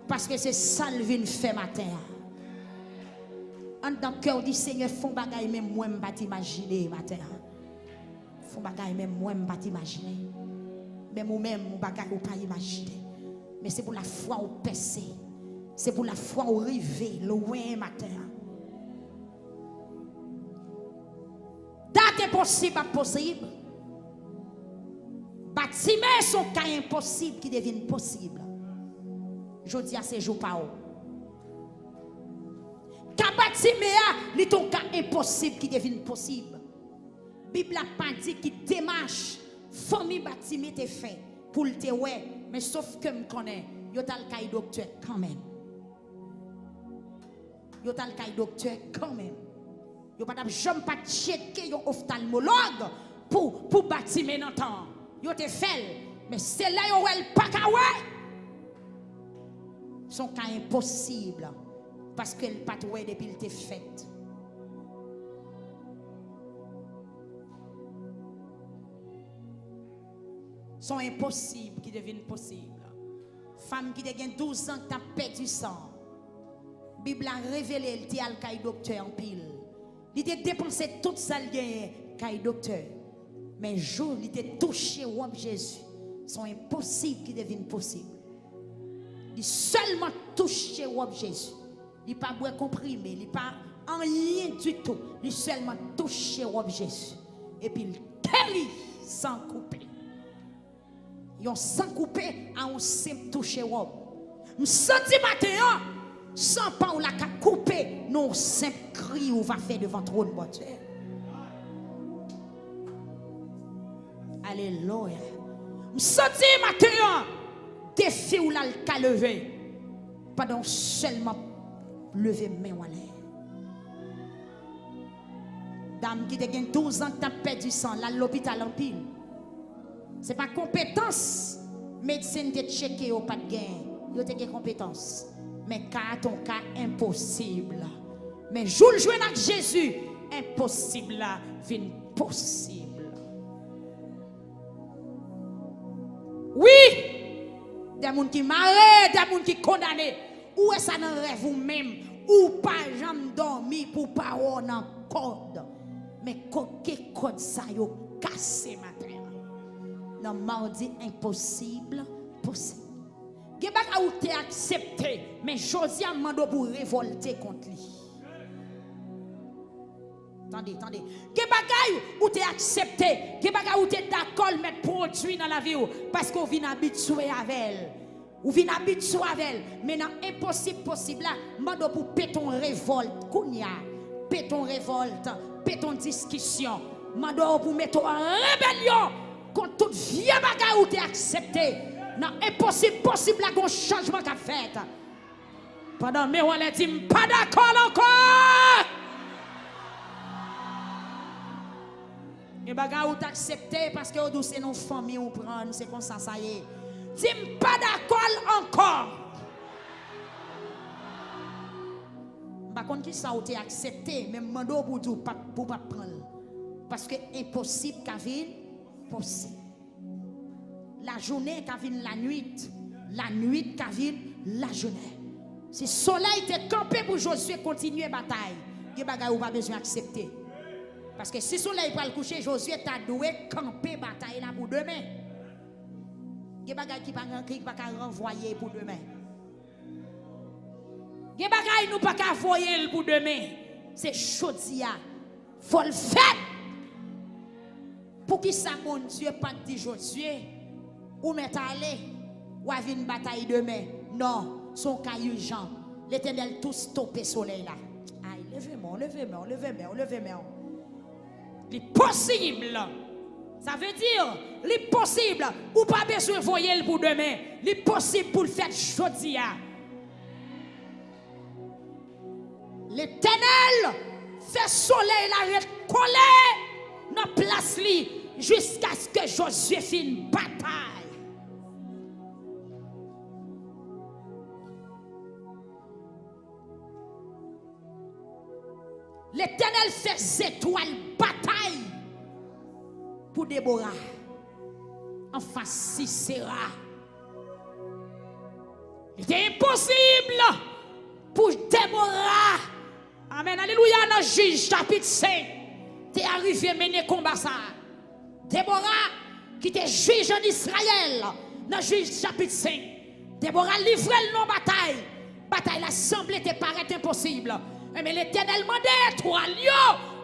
parce que c'est ça le vin fait matin. En tant que cœur dit Seigneur, font bagaille même moi m'pas t'imaginer matin. Font bagaille même moi m'pas t'imaginer. Même ou même mon bagaille ou pas imaginer. Mais c'est pour la foi au percé. C'est pour la foi au rivé loin matin. Date impossible à possible. Bâtiment son cas impossible qui devient possible. Je dis à ces jours pas haut. Kabatimea, li ton cas impossible qui devient possible. Bible a pas dit qui démarche famille Batimé te fait pour te ouais, mais sauf que me connaît, yo tal kay docteur quand même. Yo tal kay docteur quand même. Yo pas jamais pas checker yo ophtalmologue pour Batimé dans temps. Yo te fait, mais c'est là yo elle pas ka ouais. Son cas impossible. Parce qu'elle pas ouais depuis le fait. sont impossibles qui deviennent possibles. Femme qui a 12 ans qui a perdu sang. La Bible a révélé, elle dit à le docteur en pile. Il a dépensé tout ça le docteur. Mais jour il était touché au Jésus. Sont impossibles qui deviennent possibles. Il seulement touché au Jésus. Il pas boire comprimé, il pas en rien du tout. Il seulement touché au Jésus. Et puis il guérit sans couper. Ils ont sans couper à un simple toucher au. Je senti matin sans pas ou la couper non simple cri ou va faire devant trône bon Dieu. Alléluia. Je senti matin défi ou la ka lever. Pardon seulement lever main en l'air. Dame qui a 12 ans qui a perdu sang là l'hôpital en pile. Ce n'est pas compétence. Médecine de checker ou pas de gain. Vous avez des compétences. Mais car ton cas impossible. Mais jour le jouer avec Jésus, impossible là, vient possible. Oui, des gens qui marrent, des gens qui condamnés. Où est ça dans rêve vous-même? Ou pas jamais dormi pour pas avoir un code. Mais quel code ça yo cassé matin. Non, mardi impossible, possible. Gebaka ou t'es accepté, mais Josia mando pour révolter contre lui. Attendez. Gebaka ou t'es accepté, Gebaka ou t'es d'accord mettre produit dans la vie parce qu'on vient habitué avec elle. Ou vient habitué avec elle. Mais non, impossible, possible là, mando pour péton révolte, kounya, péton révolte, péton discussion, mando pour mettre en rébellion. Contre toute vieux bagaille où tu es accepté, non, impossible, possible là qu'on changement qu'a fait. Pendant mais on a dit pas d'accord encore. Et bagaille où tu accepté parce que vous c'est nos familles on prend, c'est comme ça y est. Dis pas d'accord encore. Par contre qui ça où tu accepté, même mando pour tout pour pas prendre. Parce que impossible qu'a possible. La journée qui vient la nuit qui vient la journée. Si le soleil était campé pour Josué continuer la bataille, il n'y a pas besoin d'accepter. Parce que si le soleil va le coucher, Josué t'a doué camper la bataille là pour demain. Il n'y a pas qui va renvoyer pour demain. Il n'y a pas qui nous pas renvoyer pour demain. C'est chodia. Faut le faire. Pour qui ça, mon Dieu, pas dit Josué, ou mettre aller, ou avoir une bataille demain. Non, son cas urgent. L'Éternel tout stoppé le soleil là. Aïe, levez-moi. C'est possible. Ça veut dire, c'est possible. Ou pas besoin de voyer pour demain. C'est possible pour le faire aujourd'hui. L'Éternel fait soleil là, recoller. Dans place li jusqu'à ce que Josué finisse une bataille. L'Éternel fait ses étoiles bataille pour Déborah en face Sisera. C'était impossible pour Déborah. Amen. Alléluia. Dans Juge chapitre 5. T'es arrivé à mener combat ça. Déborah, qui était juge en Israël, dans Juge chapitre 5. Déborah livrait le bataille. Bataille la semblait te paraître impossible. Mais l'Éternel demandait étoile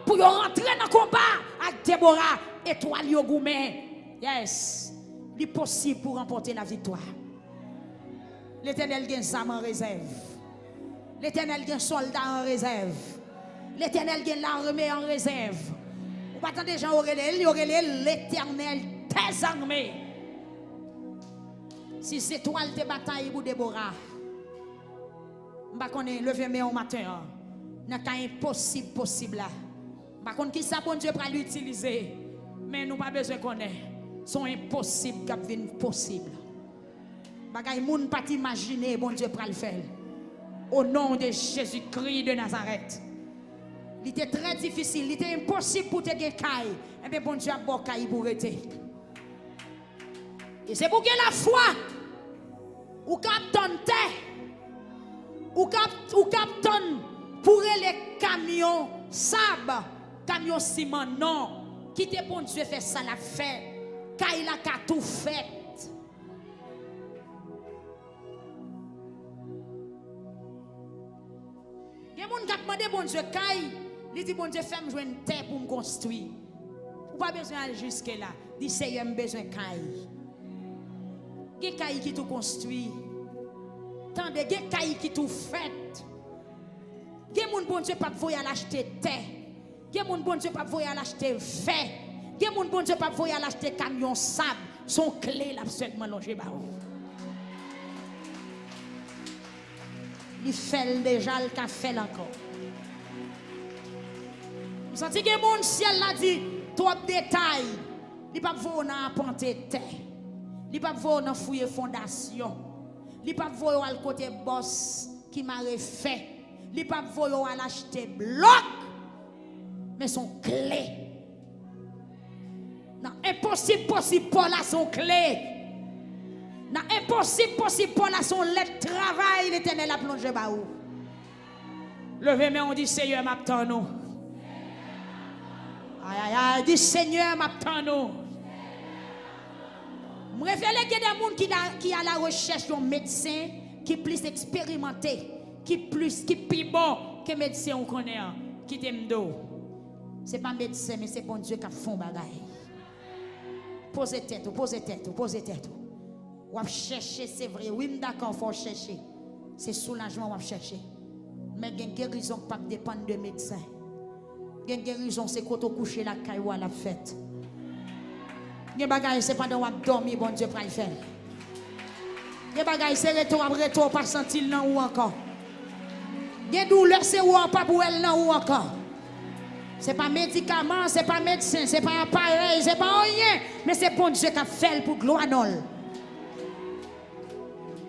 pour rentrer dans le combat avec Déborah. Étoile goumé. Yes. Il est possible pour remporter la victoire. L'Éternel gagne ça en réserve. L'Éternel gagne soldat en réserve. L'Éternel gagne l'armée en réserve. Vous attendez gens l'Éternel tes armées. Si c'est étoile de bataille pour Déborah, je ne sais pas lever au matin. Il n'y a impossible possible là. Je ne sais pas qui ça bon Dieu pour l'utiliser. Mais nous pas besoin de connaître. Sont impossibles qui viennent possible. Bagay moun pas imaginer bon Dieu pour le faire. Au nom de Jésus-Christ de Nazareth. Il était très difficile, il était impossible pour te gagner. Et bien bon Dieu a bon caille pour arrêter. Et c'est pour que la foi, ou captonne ou captonne pour les camions sable, camions ciment, non. Qui te bon Dieu fait ça la fait, car il a tout fait. Il y a des gens qui demandent bon Dieu, il dit bon Dieu, fais-moi jouer une terre pour me construire. Ou pas besoin d'aller jusque là. Il dit Seigneur, j'ai besoin de caille. Il y a des cailles qui tout construit. Tandis qu'il y a des cailles qui tout fait. Il y a des gens bon Dieu pas voyer l'acheter terre. Il y a des gens bon Dieu pas voyer l'acheter fer. Il y a des gens bon Dieu pas voyer l'acheter camion sable. Son clé là seulement longé ba. Il fait déjà le café encore. Vous sentez que mon ciel là dit trop de détails. Il pas voir dans apporter terre. Il pas voir dans fouiller fondation. Il pas voir al côté boss qui m'a refait. Il pas voir al acheter bloc. Mais son clé. Non, impossible possible pour la son clé. Non, impossible possible pour la son lettre travail l'Éternel a plongé ba ou. Levez mais on dit Seigneur m'attend nous. Aïe aïe aïe, dit Seigneur m'attend nous. Je réfère qu'il y a des gens qui a la recherche d'un médecin qui est plus expérimenté, qui est plus bon que médecin on connaît, qui t'aime d'eau. Ce n'est pas médecin, mais c'est bon Dieu qui a fait un bagaille. Posez tête, posez tête, posez tête. Ou à chercher, c'est vrai. Oui, d'accord, il faut chercher. C'est soulagement, on va chercher. Mais il y a une guérison qui ne dépend pas de médecin. Il y a une guérison, c'est quand on couche la caille à la fête. Il y a des bagailles, c'est pas de dormir, bon Dieu, pour le faire. Il y a des bagailles, c'est retour, pas sentir non ou encore. Il y a des douleurs, c'est ou pas pour elle non ou encore. Ce n'est pas médicament, ce n'est pas médecin, ce n'est pas appareil, ce n'est pas rien. Mais c'est bon Dieu qui a fait pour gloire.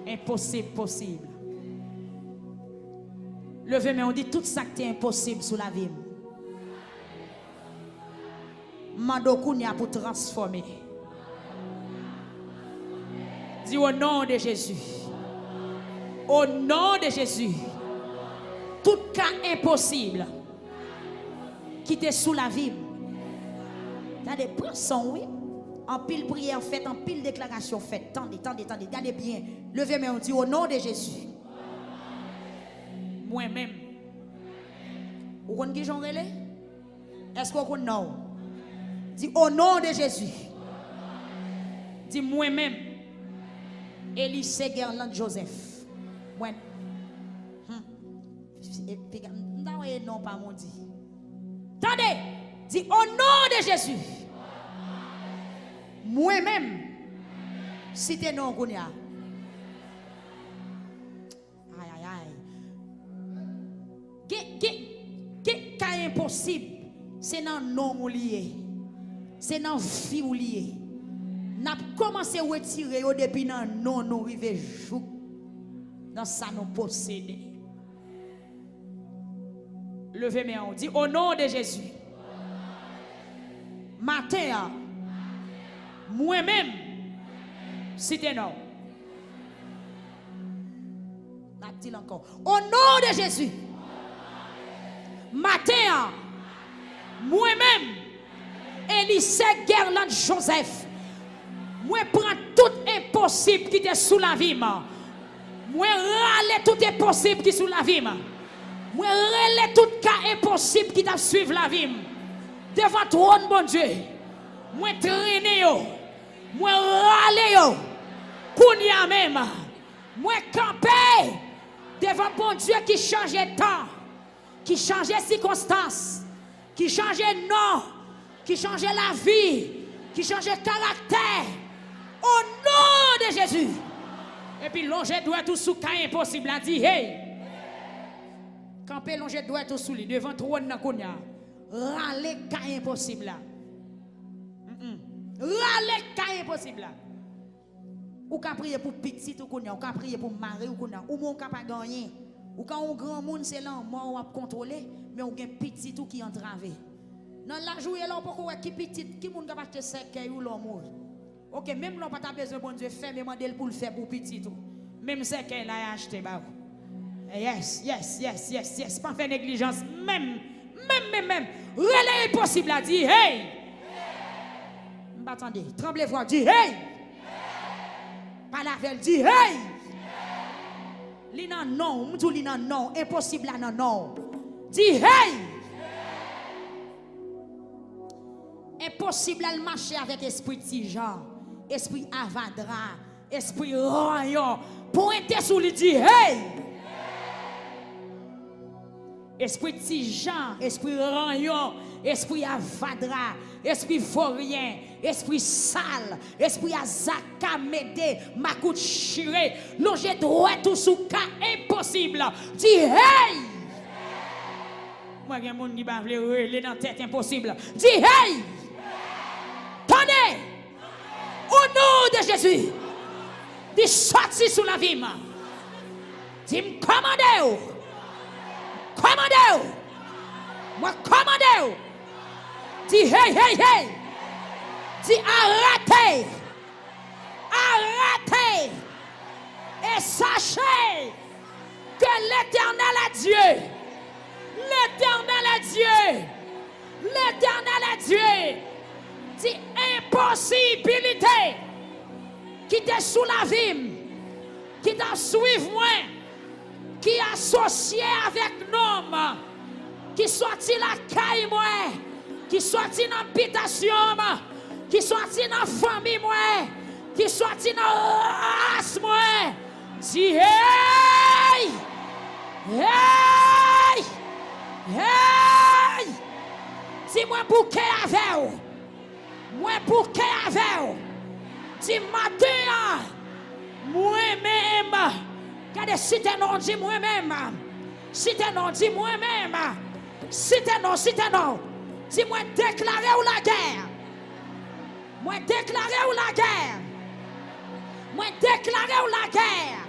Impossible, possible. Levez, mais on dit tout ça qui est impossible sous la vie. Mandokounia pour transformer. Dis au nom de Jésus. Au nom de Jésus. Tout cas impossible qui était sous la vie. T'as des poissons, oui. En pile prière faite, en pile déclaration faite. Tendez, regardez bien. Levez, mais on dit au nom de Jésus. Moi-même. Vous connaissez qui j'en relais? Est-ce qu'on connaît? Non. Dis au nom de Jésus. Dis moi-même. Élise Gerland Joseph. Moi. Non, pas mon dit. Attendez. Dis au nom de Jésus. Moi-même. Si t'es non, Gounia. Aïe, aïe, aïe. Qu'est-ce qui est impossible? C'est dans le nom lié. C'est dans la vie lié. N'a commencé à retirer depuis dans le nom nous arrivé jour. Dans ça nous posséder. Levez mes mains, dit au nom de Jésus. Matin, moi-même, c'était non. N'a-t-il encore? Au nom de Jésus. Matin, moi-même, Élise Gerland Joseph, moi prends tout impossible qui est sous la vie. Moi râle tout impossible qui est sous la vie. Moi râle tout cas impossible qui t'a suivre la vie. Devant trône, bon Dieu. Moi traîner yo. Moi râle yo. Kounya même. Moi camper devant bon Dieu qui change temps, qui change circonstances, qui change nom, qui change la vie, qui change caractère. Au nom de Jésus. Et puis longer doit tout sous cas impossible a dit hey. Camper longer doit tout sous lui devant trône na kounya. Râler cas impossible là. Râler cas impossible là. Ou ka prier pour petit ou kounya, ou ka prier pour mari ou kounya, ou mon ka pas gagner. Ou quand un grand monde c'est là mort ou a contrôler, mais ou gen petit ou qui entravé. Dans la journée là on peut qui petit qui monde capable acheter 5 ou l'amour. OK, même l'on pas besoin bon Dieu faire mais mandel pour le faire pour petit tout. Même c'est qu'elle a acheté bah. Yes. Pas faire négligence même. Relais impossible à dire hey. Attendez, tremblez voix, dit hey. Pas la veille, dit hey. Li nan non, m'dou li nan non, impossible là nan non. Dit hey. Impossible à marcher avec esprit de Jean, esprit avadra, esprit royaume. Pointer sur lui dit hey. Esprit de Jean, esprit royaume, esprit avadra, esprit vaurien, esprit sale, esprit azaka médé, makout chiré, loger droit tout sous cas impossible. Dis hey! Moi, il y a des gens qui va vouloir dans tête impossible. Dis hey! Tenez! Au nom de Jésus, dis sorti sous la vie. Dis commandez-vous. Commandez-vous. Moi, commandez-vous. Dis hey. Dis arrêtez. Arrêtez. Et sachez que l'Éternel est Dieu. L'Éternel est Dieu. L'Éternel est Dieu. Dis impossibilité. Qui t'est sous la vie. Qui t'a suivi moi. Qui est associé avec nous. Qui sorti la caille moi. Qui sorti dans l'habitation. Qui sorti dans la famille moi. Qui sorti dans la race moi. Dis hey! Hey! Hey! Dis-moi bouquet avec vous. Moi bouquet avec vous. Dis matin. Moi-même. Regardez si t'es non, dis moi-même. Si t'es non, dis moi-même. Si t'es non. Dis-moi déclarer ou la guerre. Moi déclarer ou la guerre. Moi déclarer ou la guerre.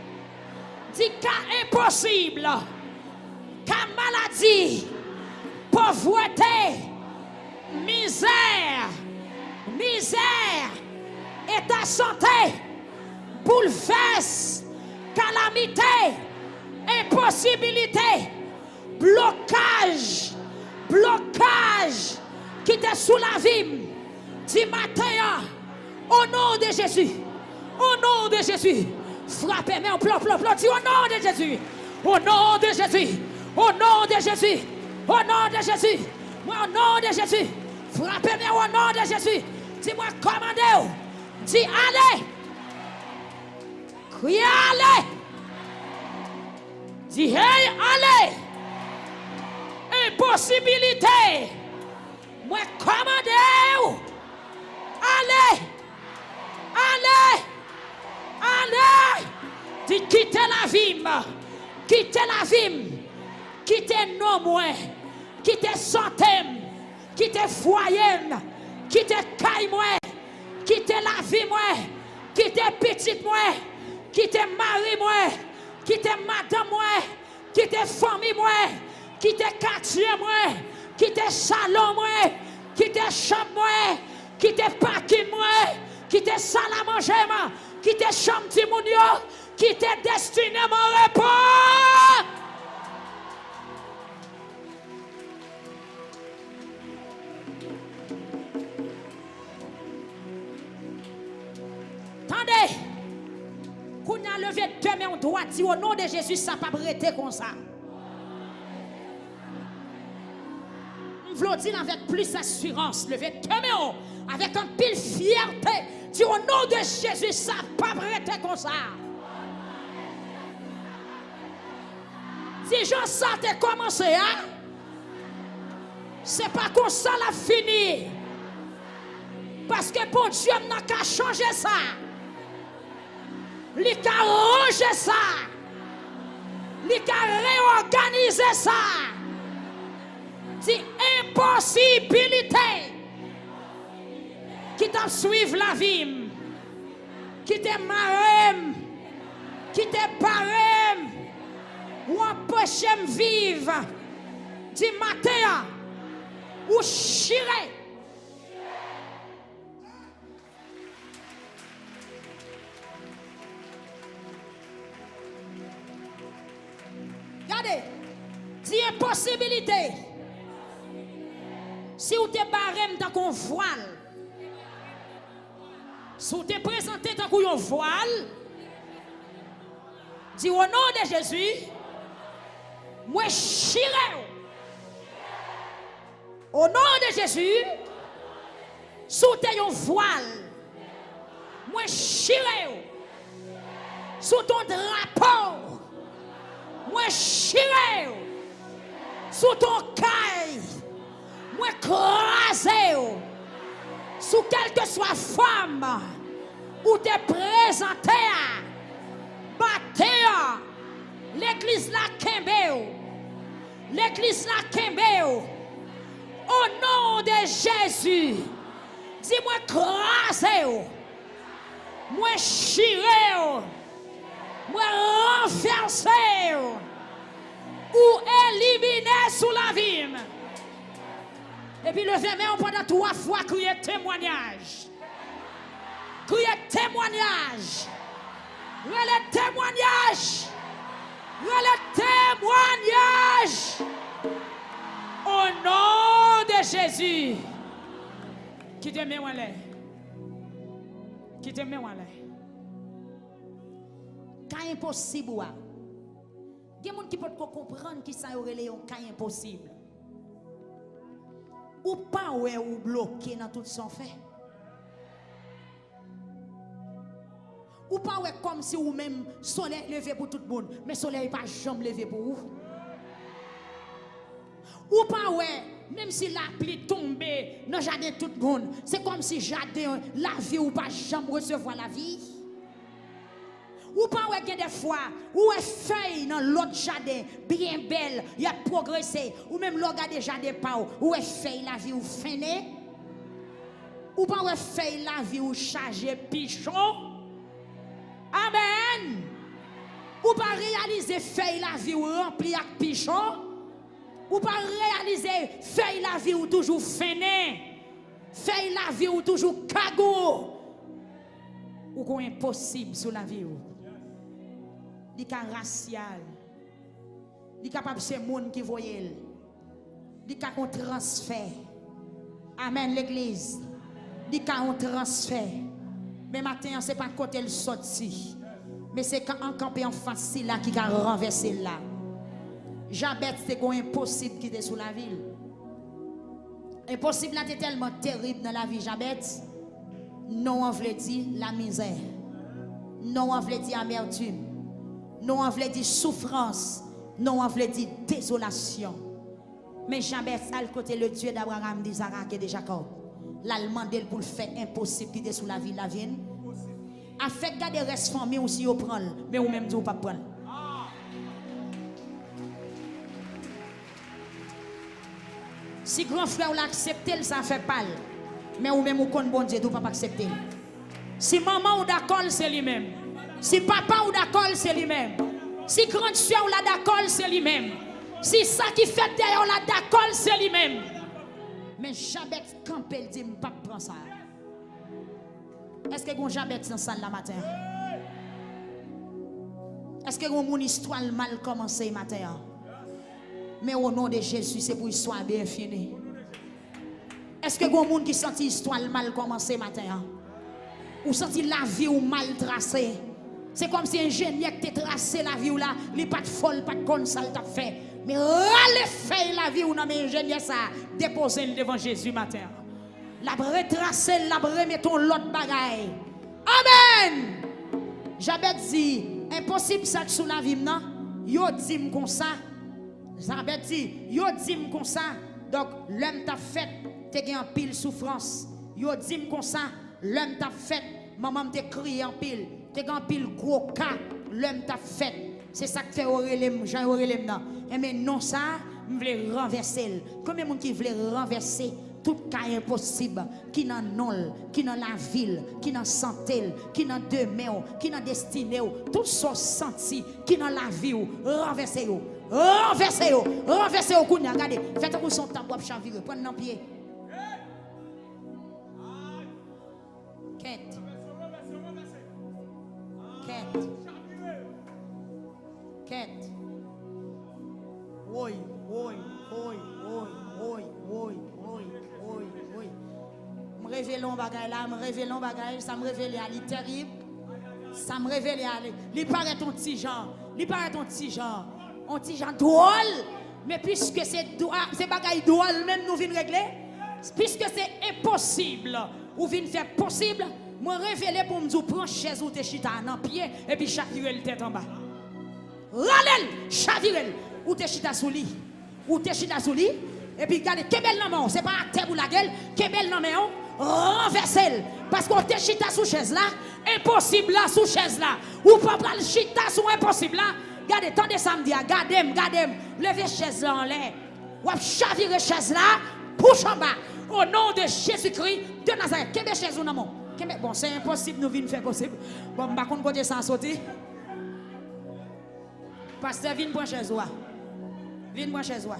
Dis cas impossible. Cas maladie. Pauvreté. Misère. État santé. Bouleverse. Calamité. Impossibilité. Blocage. Qui est sous la vie. Dis matin. Au nom de Jésus. Au nom de Jésus. Frappez, mais on plop. Dis au nom de Jésus. Au nom de Jésus. Au nom de Jésus. Au nom de Jésus. Moi, au nom de Jésus. Frappez, mais au nom de Jésus. Dis-moi, commandez. Dis allez. Criez allez. Dis hey, allez. Impossibilité. Moi, commandez. Allez. Dis quittez la vie. Quittez non moi. Quittez santé. Quittez foyer. Quittez caille moi. Quittez la vie moi. Quittez petite moi. Quittez mari moi. Quittez madame moi. Quittez famille moi. Quittez quartier moi. Quittez salon moi. Quittez chambre moi. Quittez parking moi. Quittez salle à manger moi. Quittez chambre timounio. Quittez destiné mon repos. Attendez. Qu'on a levé deux mains, on doit dire au nom de Jésus, ça pas prêter comme ça. Je veux dire avec plus d'assurance, lever deux mains avec un pile fierté. Dis au nom de Jésus, ça pas prêter comme ça. Si Jean ça a commencé, hein? C'est pas comme ça la fini. Parce que bon Dieu n'a qu'à changer ça. Il a rangé ça. Il a réorganisé ça. C'est impossibilité qui t'a suivi la vie, qui t'a marré, qui t'a paré, ou empêché de vivre. Du matin, ou chiré. impossibilité. Si vous te barrez dans qu'on voile, si vous te présentez dans qu'on voile, dis au nom de Jésus, moi chiré. Au nom de Jésus, sous tes voile, moi chiré. Sous ton drapeau, moi chiré. Sous ton caille, moi crasé. Sous quelle que soit femme, où t'es présenté, battez, l'église la kembe, l'église la kembe. Au nom de Jésus, dis-moi crasé, moi chiré, moi renversé, ou éliminé sous la vie. Et puis levez main pendant 3 fois, crier témoignage. Crier témoignage. Le témoignage. Le témoignage. Au nom de Jésus. Qui te met en l'air. Qui te met en l'air. Quand impossible, il y a des gens qui peuvent comprendre qui ça aurait un cas impossible. Ou pas ou bloqué dans tout son fait. Ou pas comme si ou même soleil levé pour tout le monde, mais soleil pas jamais levé pour vous. Ou pas même si la pluie tombe dans le jardin tout le monde, c'est comme si jardin la vie ou pas jamais recevoir la vie. Ou pas des fois, ou est feuille dans l'autre jardin, bien belle, il a progressé, ou même l'organe des jardins pas, ou est feuille la vie ou fainé, ou pas est feuille la vie ou chargé pichon. Amen. Ou pas réaliser feuille la vie ou rempli avec pichon, ou pas réaliser feuille la vie ou toujours fainé, feuille la vie ou toujours cago, ou qu'on impossible sur la vie ou. Il est racial. Il est capable de ser monde qui voyait. Il est capable de transfert. Amen, l'église. Il est capable de transfert. Mais maintenant, ce n'est pas côté le sorti. Mais c'est quand on campe en face là qui a renversé là. Jabet, c'est impossible qui était sous la ville. Impossible là, c'est tellement terrible dans la vie, Jabet. Non, on veut dire la misère. Non, on veut dire amertume. Non, on veut dire souffrance. Non, on veut dire désolation. Mais jamais ça, le côté le Dieu d'Abraham, d'Isaac et de Jacob. L'Allemand, pour le faire impossible qui est sous la vie, la vie. A fait garder reste famille aussi, vous prendre. Mais vous même, vous ne pas prendre. Si grand frère l'accepte, ça fait pas. Mais vous même, vous connaissez bon Dieu, vous ne pas accepter. Si maman ou d'accord, c'est lui-même. Si papa ou d'accord, c'est lui-même. Si grande soeur ou la d'accord, c'est lui-même. Si ça qui fait d'ailleurs la d'accord, c'est lui-même. Mais Jabet campel dit pas prendre ça. Est-ce que vous Jabet dans salle la matin? Est-ce que vous mon histoire mal commencé matin? Mais au nom de Jésus, c'est pour histoire bien finie. Est-ce que vous monde qui senti histoire mal commencé matin? Ou senti la vie ou mal tracée? C'est comme si un ingénieur qui t'a tracé la vie ou là, il n'est pas de folle, pas de con, ça t'a fait. Mais râle fait la vie ou non, mais ingénieur ça, déposez devant Jésus matin. La retracer, la remettons l'autre bagaille. Amen. J'avais dit, impossible ça sous la vie, non? Yo dit comme ça. J'avais dit, yo dit comme ça. Donc, l'homme t'a fait, t'es en pile souffrance. Yo dit comme ça, l'homme t'a fait, maman t'a crié en pile. T'es en pile gros cas, l'homme t'a fait. C'est ça que fait Aurélien, Jean Aurélien. Et mais non, ça, je voulais renverser. Combien de gens qui voulaient renverser tout cas impossible, qui dans non, qui dans la ville, qui dans santé, qui dans demain, qui dans destinée, tout ça senti, qui dans la vie, renverser. Renversez-vous, renversez-vous, regardez, faites-vous son temps pour chavirer, prenez dans pied. Quête. Quête. Quête. Oui, oui. Me révélons bagay là, me révélons bagay, ça me révèle à lui terrible. Ça me révèle à lui. Il paraît ton petit Jean, il paraît ton petit Jean. Un petit Jean drôle, mais puisque c'est bagay drôle même nous venons régler, puisque c'est impossible, ou venons faire possible, me révéler pour me dire prends chaise ou te chita dans pied et puis chavirer le tête en bas. Ralel, chavirer ou te chita sous lit, ou te chita sous lit et puis regardez kebel nan main, c'est pas à terre ou la gueule, kebel nan main, renverser parce qu'on te chita sous chaise là, impossible là sous chaise là, ou pas prendre chita sous impossible là. Regardez, tendez samedi, gardez-moi, levez chaise là en l'air, ou chavirer chaise là, pousse en bas, au nom de Jésus-Christ de Nazareth, kebel chaise ou nan main. Bon, c'est impossible, nous venons faire possible. Bon, je ne vais pas côté sans sauter. Pasteur, viens prendre chez toi. Viens prendre chez toi.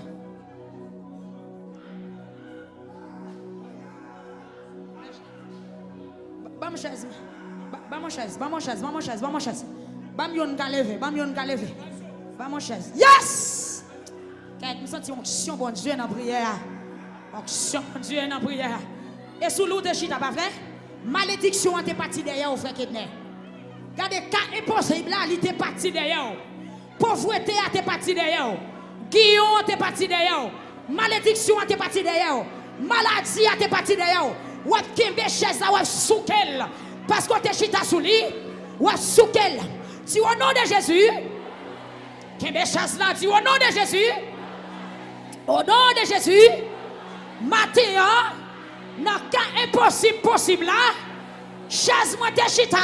Bam chaise. Bam chaise. Bam chaise. Bam chaise. Bam chaise. Bam yon ka lever. Bam yon ka lever. Bam chaise. Yes! Quand nous sentons onction bon Dieu dans la prière. Onction bon Dieu dans la prière. Et sous l'eau de chita, pas vrai? Malédiction était partie derrière au frère Kedner. Regardez, cas impossible là, il était parti derrière. Pauvreté était partie derrière. Guillaume était parti derrière. Malédiction était partie derrière. Maladie était partie derrière. Ou kembe chaise là, ou soukel. Parce qu'on te chita sous lui, ou soukel. Dis au nom de Jésus. Kembe chaise là, dis au nom de Jésus. Au nom de Jésus. Matin. Dans le cas impossible possible là, chasse-moi tes chita,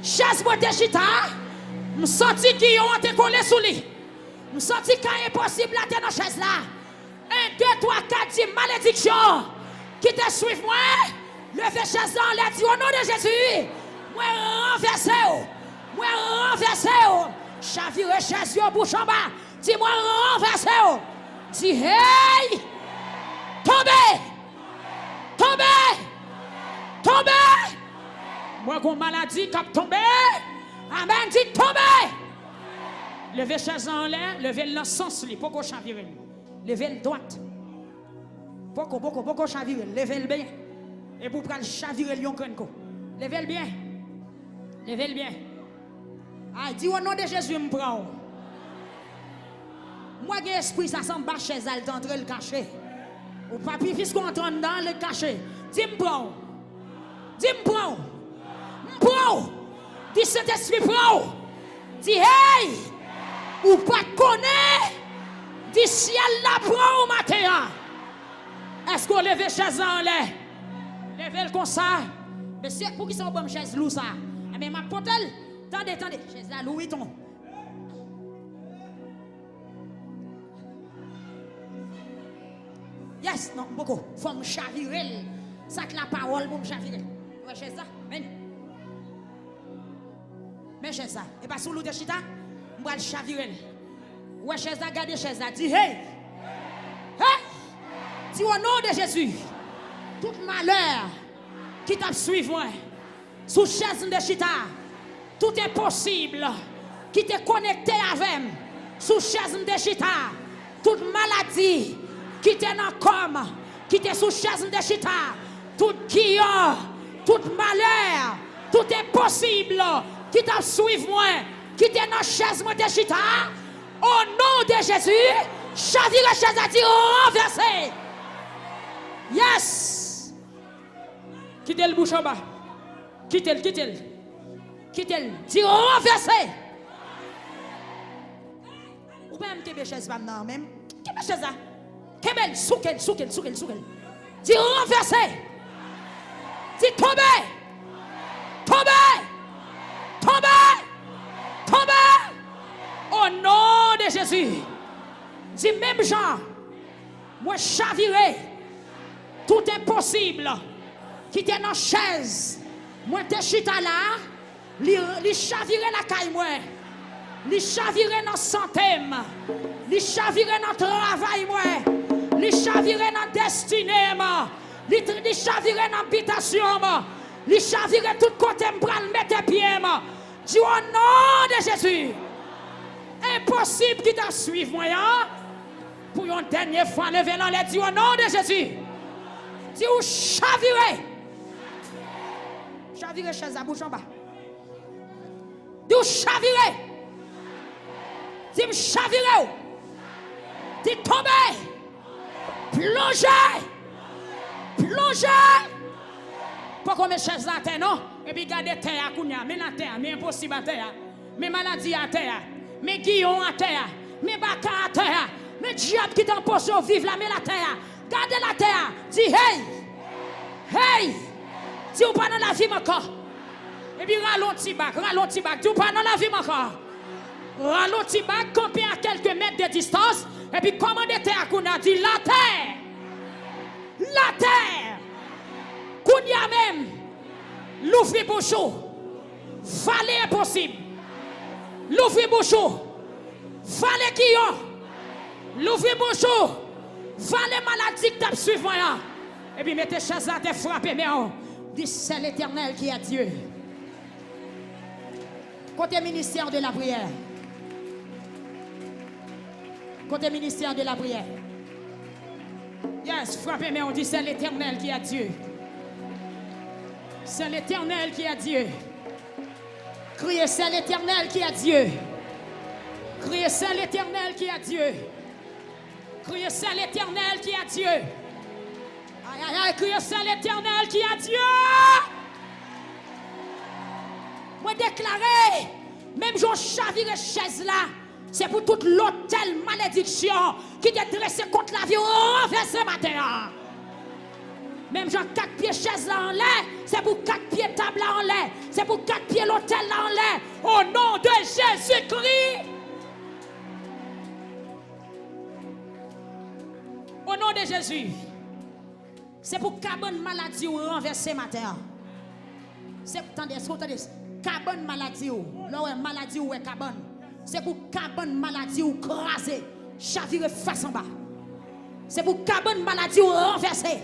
chasse-moi tes chita, me senti qui ont été collés sous lui, me senti cas impossible là, t'es dans chaise là, 1, 2, 3, 4, 10 malédiction, qui te suivent moi, levez chaise là, on l'a dit au nom de Jésus, moi renverser, chavire chaise yo bouche en bas, dis-moi renverser, dis hey, tombez. Tombez! Moi, j'ai une maladie qui a tombé. Amen, dit tombez! Levez chaise en l'air, levez le sens, pourquoi chavirer? Levez le droite. Pourquoi chavirer? Levez le bien. Et pour prendre chavirer le crenco. Levez le bien. Levez le bien. Ah, dis au nom de Jésus, me prends. Moi, j'ai esprit, ça semble bas chaise, elle t'entre le cachet. Ou papi, puisqu'on entre dans le cachet. Dis-moi prends. Dis-moi prends. M'prends. Dis cet esprit prends. Dis hey. Ou pas connaître. Dis ciel la prend au matin. Est-ce qu'on lève chaise en l'air? Levez le comme ça. Mais c'est pour qui sont bonnes chaises loup ça. Mais ma potel. Attendez. Chaise là Louis ton. Yes, non, beaucoup. Faut me chavirer. Ça que la parole pour me chavirer. Ouais, chez ça. Mais chez ça. Et pas sous l'eau de chita, je vais le chavirer. Ouais, chez ça, regardez chez ça. Dis hey. Hey. Dis au nom de Jésus. Tout malheur qui t'a suivi, sous chaise de chita, tout est possible qui t'est connecté avec, sous chaise de chita, toute maladie qui t'est dans comme, qui t'est sous chaise de chita, tout guillot, tout malheur, tout est possible qui t'a suivi, qui t'est dans chaise de chita, au nom de Jésus, chavire la chaise à dire renverser. Yes! Quittez le bouche en bas. Quittez-le. Dis renverser. Ou même que chaise maintenant même. Que chaise là. Kebel soukel. Dis renverser. Dis tomber. Au nom de Jésus. Dis même Jean. Moi chavirer. Tout est possible. Qui était dans la chaise. Moi, te chita là. Li chavirer la caille, moi. Li chavirer dans santé. Li chavirer dans travail, moi. Li chavirer dans destinée, moi. Li chavirer dans habitation, moi. Li chavirer tout côté, m'bral mettre pied, moi. Dis au nom de Jésus. Impossible qui t'a suivi, moi. Pour une dernière fois, levez-la, les dit au nom de Jésus. Dis ou chavirez. Chavirez chez la bouche en bas. Dis ou chavirez. Dis chavirez. Dis tomber. Plongez. Plongez. Pas comme chaise la terre, non? Et puis gardez terre à Kounia, mais la terre, mais impossible à terre, mais maladie à terre, mais guillon à terre, mais baka à terre, mais diable qui t'en pose au vivre là, mais la terre, gardez la terre, dis hey, hey, dis ou pas dans la vie encore. Et puis ralenti bac, dis ou pas dans la vie encore. Ralenti bac, camper à quelques mètres de distance, et puis commandez terre à Kounia, dit la terre, Kounia même. L'ouvrir bouchon. Valet impossible. L'ouvrir bouchon. Valet guillon. L'ouvrir bouchon. Valet maladie que t'as suivre. Et puis mettez chaise là, t'es frappé. Mais on dit c'est l'Éternel qui est Dieu. Côté ministère de la prière. Côté ministère de la prière. Yes, frappez, mais on dit c'est l'Éternel qui est Dieu. C'est l'Éternel qui est Dieu. Criez, c'est l'Éternel qui est Dieu. Criez, c'est l'Éternel qui est Dieu. Criez, c'est l'Éternel qui est Dieu. Aïe, aïe, aïe, criez, c'est l'Éternel qui est Dieu. Moi déclaré, même j'en chavire chaise là, c'est pour toute l'hôtel malédiction qui est dressé contre la vie renversé matin. Même genre 4 pieds chaise là en l'air, c'est pour 4 pieds table là en l'air, c'est pour 4 pieds l'hôtel là en l'air. Au nom de Jésus-Christ. Au nom de Jésus. C'est pour cabane maladie ou renverser matin. C'est pour attendez, cabane maladie ou là maladie ou cabane. C'est pour cabane maladie ou craser, chavirer face en bas. C'est pour cabane maladie ou renverser.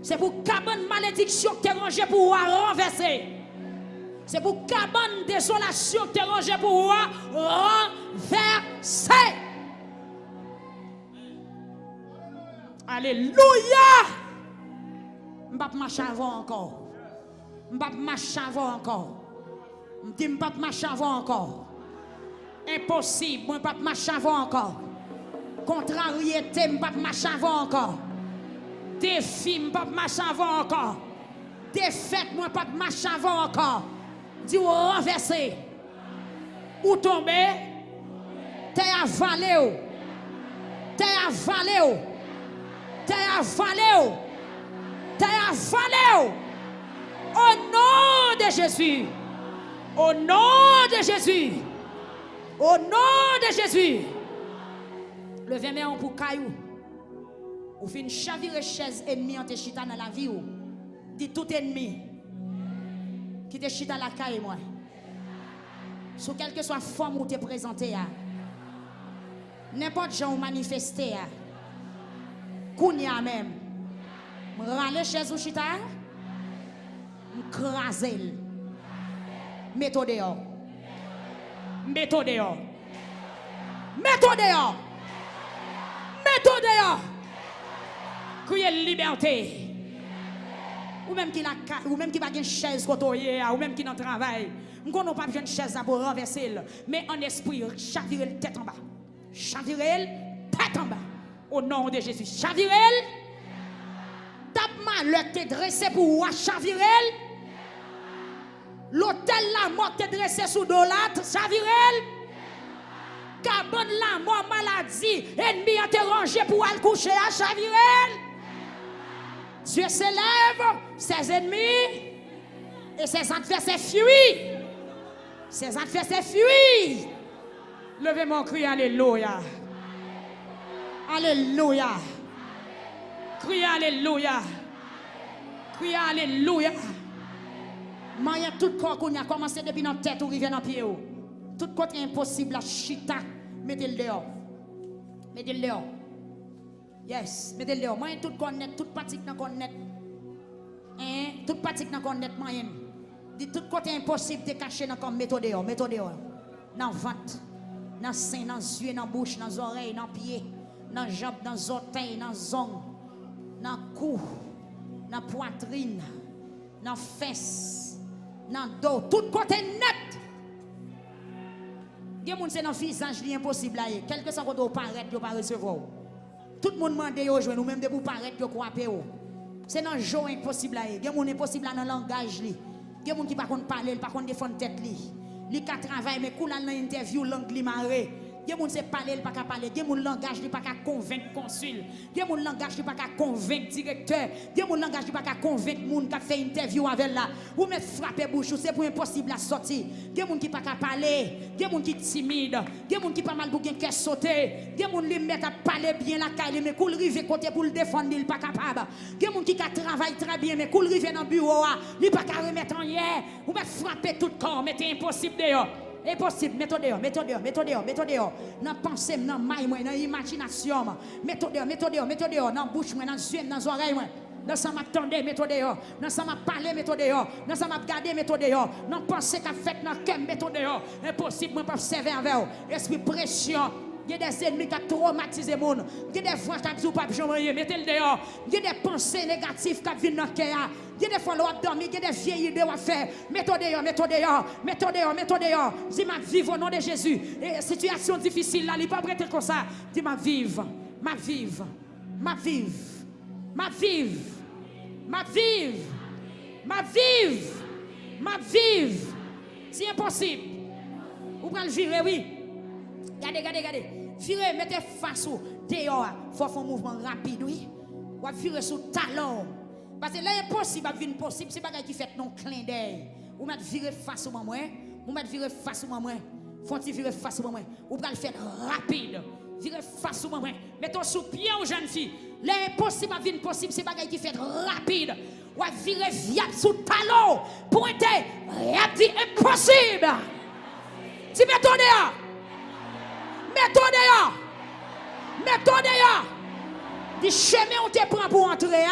C'est pour cabane malédiction que tu es rangé pour renverser. C'est pour cabane désolation que tu es rangé pour renverser. Alléluia. Je ne vais pas marcher avant encore. Je ne vais pas marcher avant encore. Je ne vais pas marcher avant encore. Impossible. Je ne vais pas marcher avant encore. Contrariété. Je ne vais pas marcher avant encore. Défi, je ne pas marcher avant encore. Défaite, je ne pas marcher avant encore. Dis ou renverser. Ou tomber. T'es avalé. T'es avalé. T'es avalé. T'es avalé. Au nom de Jésus. Au nom de Jésus. Au nom de Jésus. Levez moi pour caillou. Ou fin chavirer chaise ennemi en te chita dans la vie ou. Dit tout ennemi qui te chita la caille moi. Sous quelle que soit forme où te présenté à. N'importe gens manifesté à. Kounia même. M'rale chaise ou chita. M'craser. Mettez dehors. Mettez dehors. Mettez dehors. Mettez dehors. Criez liberté. Ou même qui n'a pas une chaise côté, ou même qui n'a pas travail. Nous n'avons pas une chaise pour renverser. Mais en esprit, chavirer le tête en bas. Chavirer le tête en bas. Au nom de Jésus. Chavirer. Tape mal le tête dressé pour chavirer. L'hôtel la mort te dressé sous dollar. Chavirer. Cabane la mort maladie. Ennemi a te rangé pour aller coucher à chavirer. Dieu s'élève, ses ennemis et ses adversaires fuient. Ses adversaires fuient. Levez mon cri, alléluia. Alléluia. Crie alléluia. Crie alléluia. Maya tout corps qu'on a commencé depuis notre tête ou rive dans pied. Tout côté impossible, la chita, mettez-le dehors. Mettez-le dehors. Yes, mettez-le dehors. Moi, tout connaître, toute pratique dans connaître. Hein, toute pratique dans connaître, moi, dit tout côté impossible de cacher dans comme méthode dehors, méthode dehors. Dans ventre, dans sein, dans yeux, dans bouche, dans oreilles, dans pied, dans jambes, dans les orteils, dans les ongles, dans le cou, dans la poitrine, dans les fesses, dans le dos, tout côté net. Il y a des gens qui dans le visage, c'est impossible. Quel que soit le paraître, ils ne pas recevoir. Tout le monde demande de jouer, nous-mêmes, de vous paraître, de croire. C'est dans le jeu impossible. Il y a des gens qui impossible dans le langage. Il y a des gens qui ne peuvent pas parler, pas défendre tête. Ils peuvent travailler, mais quand ils ont une interview, l'anglais marre. Il y a des gens qui parler, pas parler. Il y a des gens qui langage, pas convaincre le consul. Il y a des gens qui langage, pas convaincre le directeur. Il y a des gens qui langage, pas convaincre les gens qui fait une interview avec là. Ou mettre frapper bouche, c'est pour impossible à sortir. Il y a des gens qui ne peuvent pas parler. Il y a des gens qui sont timides. Il y a des gens qui pas mal pour qu'un sauter. Il y a des gens qui mettent à parler bien la caille, mais quand ils arrivent côté pour le défendre, ils ne sont pas capables. Il y a des gens qui travaillent très bien, mais quand ils arrivent dans le bureau, ils ne peuvent pas remettre en hier. Ou mettre frapper tout le corps, mais c'est impossible d'ailleurs. Impossible, mettez dehors. Dans pensée, dans maille, dans imagination, mettez dehors, dans bouche, dans les yeux, dans les oreilles. Dans ça m'attendez, mettez dehors. Dans ça m'a parlé, mettez dehors. Dans ça m'a regardé, mettez dehors. Dans pensée qu'a fait dans le cœur, mettez dehors. Impossible, moi, pas servir avec vous. Esprit pression. Il y a des ennemis qui ont traumatisé les gens. Il y a des fois qui ont dit pas de mettez-le dehors. Il y a des pensées négatives qui viennent dans le cœur. Il y a des fois qui ont dormi, il y a des vieilles idées à faire. Mettez dehors. Dis ma vive au nom de Jésus. Et situation difficile là, il ne peut pas prêter comme ça. Dis ma vive. C'est impossible. Vous pouvez le virer, oui. Regardez. Virez, mettez face au dehors. Il faut faire un mouvement rapide, oui. Ou virer sous talon. Parce que là, impossible, il est possible. C'est pas qui fait non clin d'œil. Ou mettre virer face au moment. Ou mettre virer face au moment. Faut-il virer face au moment. Ou pas le faire rapide. Virer face au moment. Mettez sous pied aux jeunes filles. Là, impossible, il est possible. C'est pas qui fait rapide. Ou virer viable sous talon. Pointez. Rapide, impossible. Tu mets ton dehors. Mettons dehors. Du chemin où tu prends pour entrer,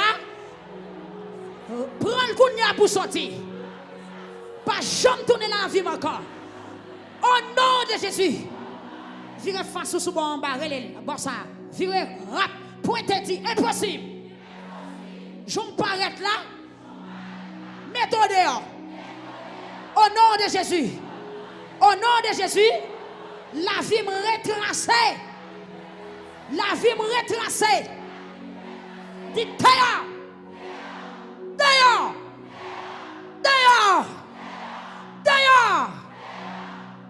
prends le coup pour sortir. Pas jamais tourner la vie encore. Au nom de Jésus. Virez face sous bon en bas, bon ça. Virez rap, pointez dit, impossible. Je me paraît là. Mettons dehors. Au nom de Jésus. Au nom de Jésus. La vie me retracée. La vie me retracée. Dites dehors.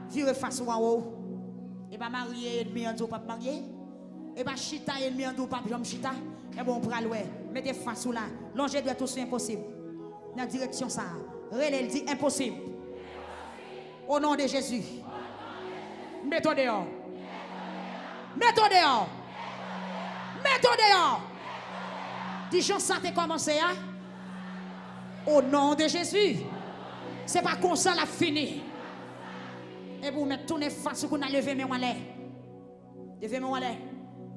Virez face au haut. Et pas marié, ennemi en dos, pas marié. Et pas chita, ennemi en dos, pas jambes chita. Et bon, pour aller, mettez face là. Longer doit tout c'est impossible. Dans la direction ça. Relève dit impossible. Au nom de Jésus. Mettons dehors. Dis gens ça t'est commencé hein? Au nom de Jésus. C'est pas comme ça la fini. Et vous mettez tourner face qu'on a levé mes walets. Levez mes walets.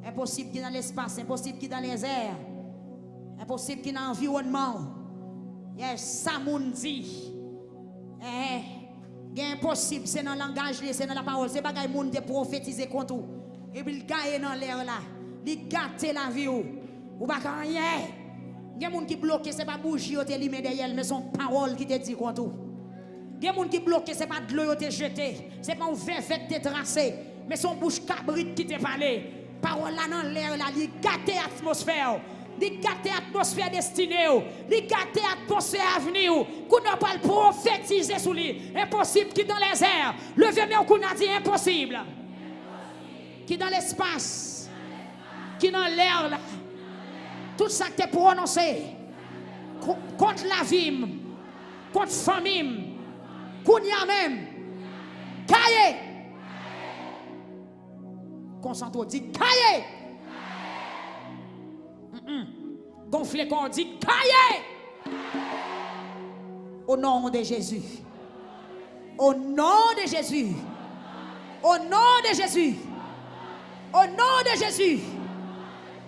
Impossible qui est dans l'espace, impossible qui est dans les airs. Impossible qui est dans l'environnement. Yes, ça moun dit. Impossible, c'est dans le langage, c'est dans la parole. C'est pas que moun te prophétiser contre vous. Et puis il gagne dans l'air là. Il gâte la vie ou pas rien. Il y a des gens qui bloquent, ce n'est pas bougie qui te limé derrière, mais son parole qui te dit contre vous. Il y a des gens qui bloquent, ce n'est pas de l'eau qui te jeté, ce n'est pas un verre fait te tracé, mais son bouche cabrite qui te parlé. Parole là dans l'air là, il gâte l'atmosphère. Il gâte l'atmosphère destinée. Il gâte l'atmosphère avenir. Qu'on n'a pas le prophétiser sur lui. Impossible qui dans les airs. Levez-moi qu'on a dit impossible. Qui dans l'espace. Qui dans l'air là. Tout ça que tu as prononcé. Contre la vie. Contre la famille. Qu'on y a même. Caillé. Concentre, dit caillé. Gonflé qu'on dit caillé. Au nom de Jésus. Au nom de Jésus. Au nom de Jésus. Au nom de Jésus.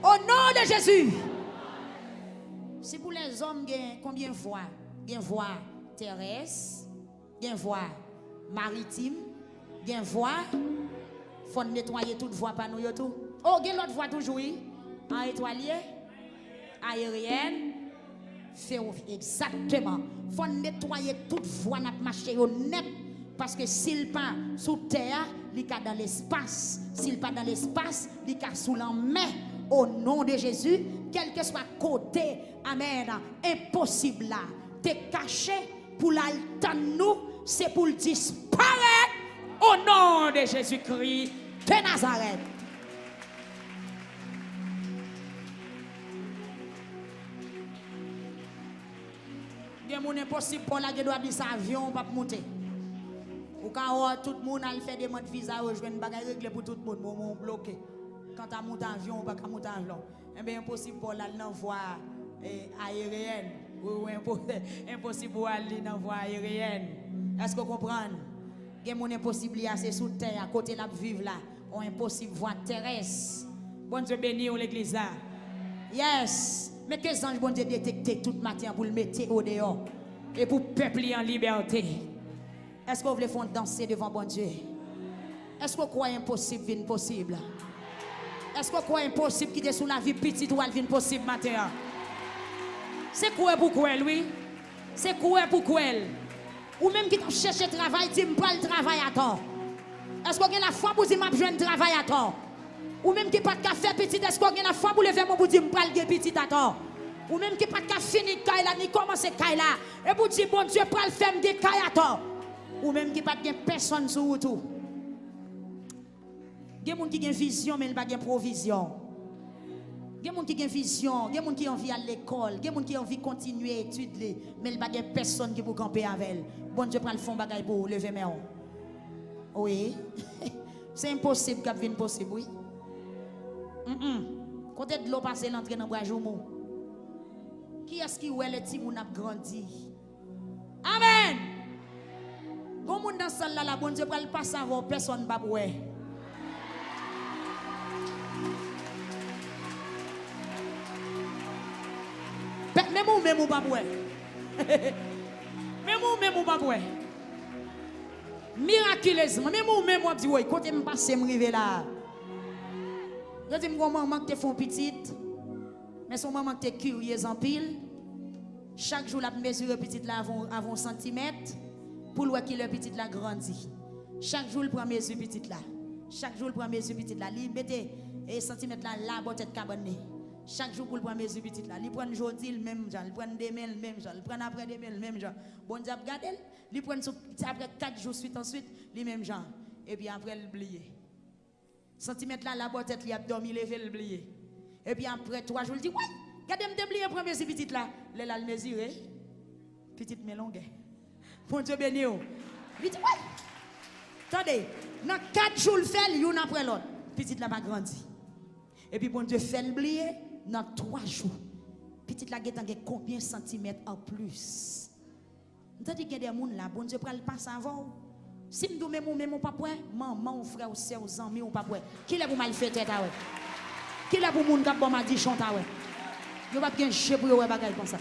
Au nom de Jésus. C'est pour les hommes combien de voix? Bien voix terrestre, bien voix maritime, bien voix. Faut nettoyer toute voix par nous tout. Oh, il y a l'autre voie toujours, en étoilier, aérienne, exactement. Il faut nettoyer toute voie, n'a marché au net. Parce que s'il pas sous terre, il est dans l'espace. S'il pas dans l'espace, il est sous la main. Au nom de Jésus, quel que soit côté, amen, impossible là, t'es caché pour l'alterne nous, c'est pour disparaître au nom de Jésus-Christ de Nazareth. Il y a mon impossible pour la doit dire ça avion pas monter. Ou quand tout le monde a fait des modes visa, je vais une bagarre régler pour tout le monde, mon bloqué. Quand tu montes en avion, ou pas monter en avion. Eh bien, impossible pour aller dans la voie aérienne. Ou impossible pour aller dans la voie aérienne. Est-ce que vous comprenez? Il y a mon impossible, c'est sous terre, à côté de la vivre là. Ou impossible voie terrestre. Bon Dieu béni l'église là. Yes. Mais que les anges, bon Dieu, détecter tout matin pour le mettre au dehors. Et pour peupler en liberté. Est-ce que vous voulez faire danser devant bon Dieu? Est-ce que vous croyez impossible vient possible? Est-ce que vous croyez impossible qui est sous la vie petite ou elle vient possible matin? C'est quoi pour quoi, lui? C'est quoi pour quoi? Ou même qui cherche travail, dit pas le travail à temps. Est-ce que vous avez la foi pour dire que je besoin de travail à temps? Ou même qui pas de café petit, est-ce que vous avez la foi pour lever mon pour dire que je besoin petit à temps? Ou même qui pas de café ni caille ni commencer caille là. Et pour dire bon Dieu, pour le faire des caille à temps. Ou même qui pas de personne sur tout. Il y a des gens qui ont une vision, mais ils n'ont pas de provision. Il y a des gens qui ont une vision, il y a des gens qui ont envie à l'école, il y a des gens qui ont envie de continuer à étudier, mais ils n'ont pas de personne qui peut camper avec elle. Bon Dieu, prend le fond bagaille pour lever mes mains. Oui. C'est impossible qu'il vienne possible, oui. Côté de l'eau passer l'entrée dans le bras joumou. Qui est-ce qui oué le petit moun a grandi? Amen. Quand moun dans salle là, bon Dieu, prend le passer avant personne pas pour même ou pas pour même ou pas pour miraculeusement même ou dit ouais côté me passer me river là. Je dis mon maman que te font petite mais son maman que te curieuse en pile. Chaque jour la mesure petite là avant centimètre pour voir qui le petite là grandit. Chaque jour il prend mesure petite là. Chaque jour il prend mesure petite là. Il mettez et centimètre là bas tête cabane. Chaque jour pour prendre mesure petite là. Il prend aujourd'hui le même genre, il prend demain le même genre, il prend après demain le même genre. Bon Dieu regarde, il prend après 4 jours suite ensuite le même genre et puis après il oublier. Centimètre là la bas tête il a dormi lever le oublier. Et puis après 3 jours il dit ouais, regardez me oublier prendre mesure petite là. Là le mesurer petite mais longue. Bon Dieu béni. Il dit ouais. Attendez, dans 4 jours le fait l'un après l'autre. Petite là pas grandi. Et puis bon Dieu fait l'oublier dans 3 jours. Petite la guette a combien de centimètres en plus? Vous avez dit qu'il y a des gens là, bon Dieu prend le passe avant. Si nous même pas point, maman ou frère ou sœur ou amis ou pas point. Qui est pour mal faire tête à ouais? Qui est pour moun qui bon m'a dit chante à ouais? Yo pas bien chè pour ouais bagaille comme ça.